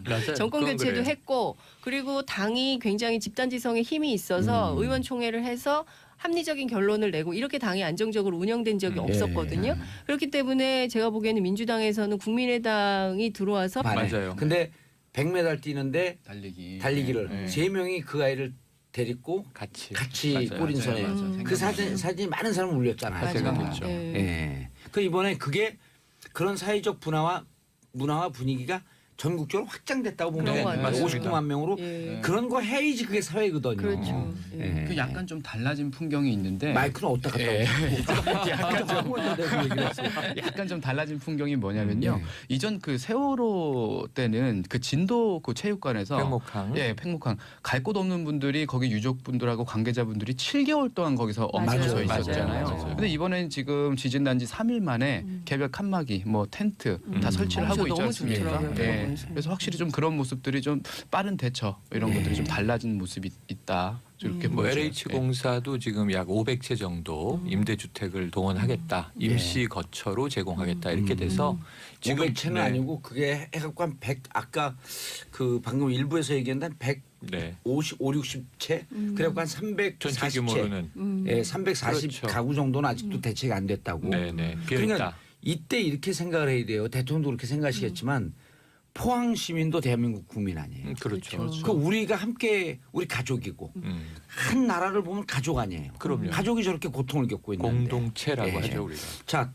맞아요. 정권 그건 교체도 그래요. 했고 그리고 당이 굉장히 집단지성에 힘이 있어서 의원총회를 해서 합리적인 결론을 내고 이렇게 당이 안정적으로 운영된 적이 없었거든요. 그렇기 때문에 제가 보기에는 민주당에서는 국민의당이 들어와서 맞아요. 근데 100m 뛰는데 달리기를 달리기를 세 명이 그 아이를 데리고 같이 골 인선에 맞아요. 그 사진이 많은 사람을 울렸잖아요. 맞아요. 제가. 그렇죠. 예. 예. 그 이번에 그게 그런 사회적 문화와 분위기가 전국적으로 확장됐다고 보면 그런 것 돼요. 같아요. 59만 명으로 예. 그런 거 해야지 그게 사회거든요. 그렇죠. 예. 그 약간 좀 달라진 풍경이 있는데 마이크는 어디다 갖다 예. 약간 좀 달라진 풍경이 뭐냐면요. 이전 그 세월호 때는 그 진도 그 체육관에서 팽목항. 예, 팽목항 갈 곳 없는 분들이 거기 유족분들하고 관계자분들이 7개월 동안 거기서 엎드려져 맞아요. 있었잖아요. 맞아요. 근데 이번엔 지금 지진 난 지 3일 만에 개별 칸막이, 뭐 텐트 다 설치를 하고 있지 너무 않습니까? 좋더라고요. 예. 그래서 확실히 좀 그런 모습들이 좀 빠른 대처 이런 것들이 좀 달라진 모습이 있다. 이렇게 뭐 보여져요. LH 공사도 지금 약 500채 정도 임대주택을 동원하겠다, 임시 거처로 제공하겠다 이렇게 돼서 지금 500채는 네. 아니고 그게 해갖고 한 100 아까 그 방금 일부에서 얘기한 100 네. 50, 5, 60채 그래갖고 한 340채 전체 규모로는 예, 340 그렇죠. 가구 정도는 아직도 대책이 안 됐다고. 네네 비어 그러니까 있다. 이때 이렇게 생각을 해야 돼요. 대통령도 그렇게 생각하시겠지만 포항 시민도 대한민국 국민 아니에요. 그렇죠. 그 우리가 함께 우리 가족이고 한 나라를 보면 가족 아니에요. 그럼요. 가족이 저렇게 고통을 겪고 있는데. 공동체라고 예. 하죠 우리가. 자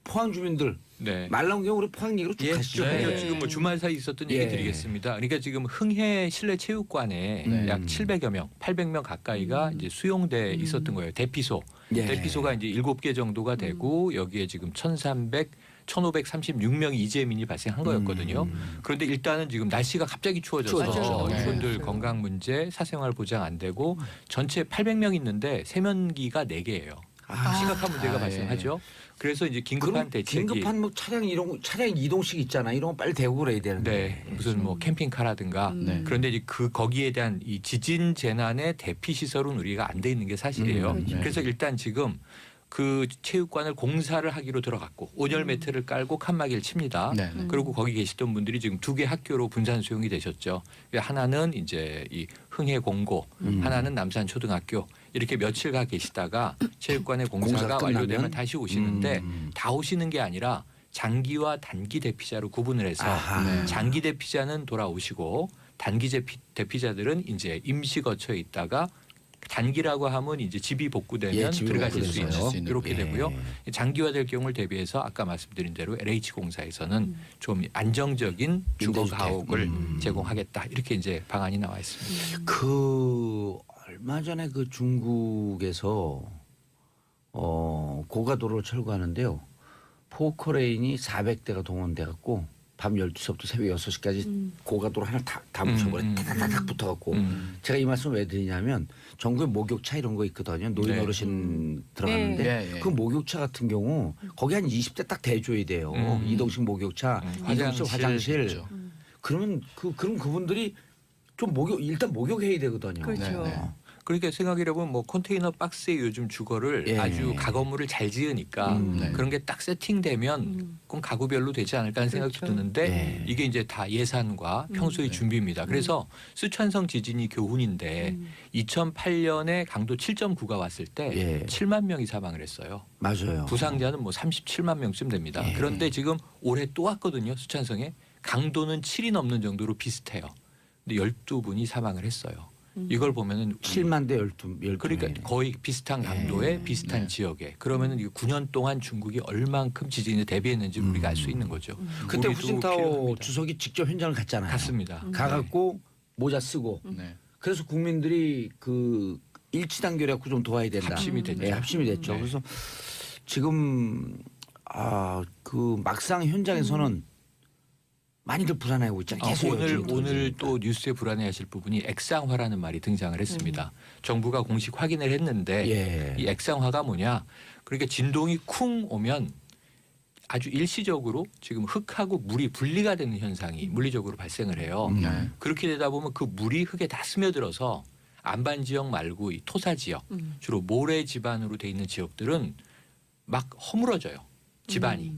포항 주민들 네. 말 나온 경우 우리 포항 얘기로 쭉 예, 가시죠. 그러니까 예. 지금 뭐 주말 사이 있었던 얘기 예. 드리겠습니다. 그러니까 지금 흥해 실내 체육관에 약 700여 명, 800명 가까이가 이제 수용돼 있었던 거예요. 대피소. 예. 대피소가 이제 7개 정도가 되고 여기에 지금 1,536명의 이재민이 발생한 거였거든요. 그런데 일단은 지금 날씨가 갑자기 추워져서 맞아요. 이분들 네. 건강 문제, 사생활 보장 안 되고 전체 800명 있는데 세면기가 4개예요. 심각한 문제가 발생하죠. 그래서 이제 긴급한 그럼 대책이 긴급한 뭐 차량 이동식 있잖아. 이런 거 빨리 대고 그래야 되는데. 네, 무슨 뭐 캠핑카라든가 네. 그런데 이제 거기에 대한 이 지진 재난의 대피 시설은 우리가 안 돼 있는 게 사실이에요. 그렇죠. 그래서 일단 지금 그 체육관을 공사를 하기로 들어갔고 온열 매트를 깔고 칸막이를 칩니다. 네. 그리고 거기 계시던 분들이 지금 2개 학교로 분산 수용이 되셨죠. 하나는 이제 이 흥해 공고, 하나는 남산 초등학교 이렇게 며칠 가 계시다가 체육관의 공사가 공사가 완료되면 끝나면? 다시 오시는데 다 오시는 게 아니라 장기와 단기 대피자로 구분을 해서 아하. 장기 대피자는 돌아오시고 단기 대피자들은 이제 임시 거처에 있다가 단기라고 하면 이제 집이 복구되면 예, 집이 들어가실 수 복구돼서요. 있는 이렇게 예. 되고요. 장기화될 경우를 대비해서 아까 말씀드린 대로 LH 공사에서는 좀 안정적인 주거 임대주택. 가옥을 제공하겠다 이렇게 이제 방안이 나와 있습니다. 그 얼마 전에 그 중국에서 고가도로를 철거하는데요. 포커레인이 400대가 동원돼 갖고 밤 12시부터 새벽 6시까지 고가도로 하나 다 묻혀버려. 타닥타닥 붙어갖고 제가 이 말씀 왜 드리냐면 전국에 목욕차 이런 거 있거든요. 노인 네. 어르신 들어가는데 네. 네. 그 목욕차 같은 경우 거기 한 20대 딱 대줘야 돼요. 이동식 목욕차, 이동식 화장실. 그렇죠. 그러면 그럼 그분들이 좀 일단 목욕해야 되거든요. 그렇죠. 네, 네. 그러니까 생각해 보면 뭐 컨테이너 박스에 요즘 주거를 예. 아주 가건물을 잘 지으니까 네. 그런 게 딱 세팅되면 그럼 가구별로 되지 않을까 하는 생각도 그렇죠. 드는데 예. 이게 이제 다 예산과 평소의 준비입니다. 그래서 스촨성 지진이 교훈인데 2008년에 강도 7.9가 왔을 때 예. 7만 명이 사망을 했어요. 맞아요. 부상자는 뭐 37만 명쯤 됩니다. 예. 그런데 지금 올해 또 왔거든요. 스촨성에 강도는 7이 넘는 정도로 비슷해요. 근데 12분이 사망을 했어요. 이걸 보면은 7만 대 12. 그러니까 거의 비슷한 강도의 네. 비슷한 지역에 그러면은 이 9년 동안 중국이 얼만큼 지진에 대비했는지 우리가 알 수 있는 거죠. 그때 우리도 후진타오 필요합니다. 주석이 직접 현장을 갔잖아요. 갔습니다. 가갖고 모자 쓰고 네. 그래서 국민들이 그 일치단결해갖고 좀 도와야 된다. 합심이 됐죠. 네, 합심이 됐죠. 네. 그래서 지금 그 막상 현장에서는 많이들 불안해하고 있잖아요. 계속 오늘 또 뉴스에 불안해하실 부분이 액상화라는 말이 등장을 했습니다. 정부가 공식 확인을 했는데 예. 이 액상화가 뭐냐? 그러니까 진동이 쿵 오면 아주 일시적으로 지금 흙하고 물이 분리가 되는 현상이 물리적으로 발생을 해요. 네. 그렇게 되다 보면 그 물이 흙에 다 스며들어서 안반 지역 말고 이 토사 지역 주로 모래 지반으로 돼 있는 지역들은 막 허물어져요. 집안이.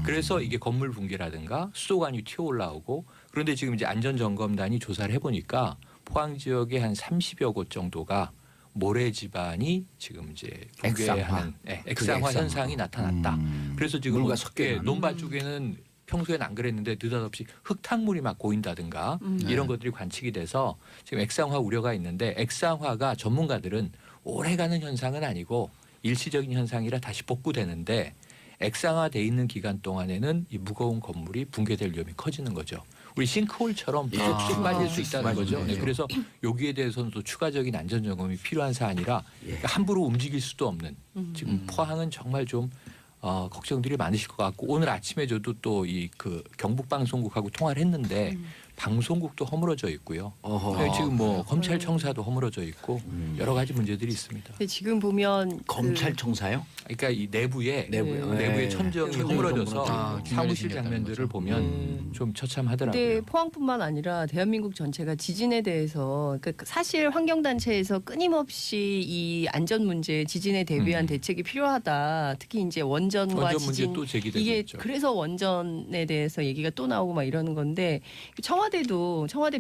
그래서 이게 건물 붕괴라든가 수도관이 튀어 올라오고 그런데 지금 이제 안전점검단이 조사를 해보니까 포항 지역의 한 30여 곳 정도가 모래 지반이 지금 이제 붕괴하는 액상화 현상이 나타났다. 그래서 지금 물과 섞여 있는. 논밭 쪽에는 평소에는 안 그랬는데 느닷없이 흙탕물이 막 고인다든가 이런 것들이 관측이 돼서 지금 액상화 우려가 있는데 액상화가 전문가들은 오래가는 현상은 아니고 일시적인 현상이라 다시 복구되는데 액상화돼 있는 기간 동안에는 이 무거운 건물이 붕괴될 위험이 커지는 거죠. 우리 싱크홀처럼 쑥쑥 빠질 수 있다는 맞아요. 거죠. 네, 맞아요. 그래서 여기에 대해서는 또 추가적인 안전 점검이 필요한 사안이라 그러니까 함부로 움직일 수도 없는 지금 포항은 정말 좀 걱정들이 많으실 것 같고 오늘 아침에 저도 또 이 그 경북 방송국하고 통화를 했는데 방송국도 허물어져 있고요. 어허. 지금 뭐 검찰청사도 허물어져 있고 여러 가지 문제들이 있습니다. 근데 지금 보면 검찰청사요? 그러니까 이 내부에 네. 천정이 천정이 허물어져서 아, 사무실 균열이 장면들을 생겼다는 보면 좀 처참하더라고요. 근데 포항뿐만 아니라 대한민국 전체가 지진에 대해서 그러니까 사실 환경단체에서 끊임없이 이 안전 문제, 지진에 대비한 대책이 필요하다. 특히 이제 원전과 원전 문제 지진 또 제기되고 이게 있죠. 그래서 원전에 대해서 얘기가 또 나오고 막 이러는 건데 청와대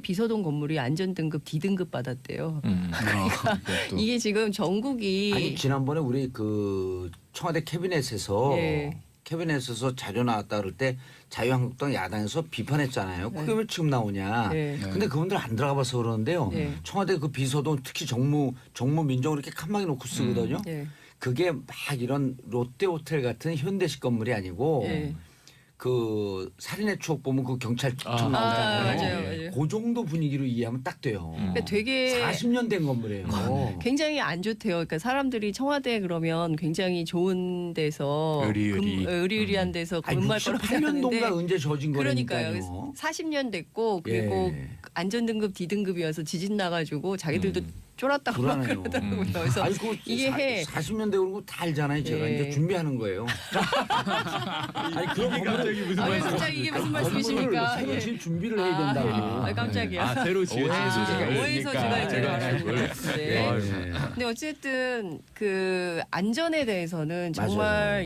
비서동 건물이 안전등급 D등급 받았대요. 그것도. 이게 지금 전국이 아니 지난번에 우리 그 청와대 캐비넷에서 예. 캐비넷에서 자료 나왔다 그럴 때 자유한국당 야당에서 비판했잖아요. 그게 왜 지금 나오냐. 네. 근데 그분들 안 들어가 봐서 그러는데요. 네. 청와대 그 비서동 특히 정무 민정을 이렇게 칸막이 놓고 쓰거든요. 예. 그게 막 이런 롯데호텔 같은 현대식 건물이 아니고 예. 그 살인의 추억 보면 그 경찰청 나오잖아요. 맞아요. 그 정도 분위기로 이해하면 딱 돼요. 그러니까 되게 40년 된 건물이에요. 굉장히 안 좋대요. 그러니까 사람들이 청와대 그러면 굉장히 좋은 데서 의리의리한 데서 아니 근무할 거라고 68년도인가 생각하는데 언제 저진 그러니까요. 거니까요. 40년 됐고 그리고 예. 안전등급 D등급이어서 지진 나가지고 자기들도 쫄았다고 막 불안해요. 그러더라고요. 그래서 아니 그 이게 40년 되고 그런 거 다 알잖아요. 제가 예. 이제 준비하는 거예요. 아니 그런 갑자기 무슨 아, 말씀? 갑자기 이게 무슨 말씀이십니까? 새로 예. 질 준비를 해야 된다고. 깜짝이야. 새로 지어진 소지가 오해의 소지가 이제 제가 나오는 그걸- 것 같은데. 예. 근데 어쨌든 그 안전에 대해서는 맞아요. 정말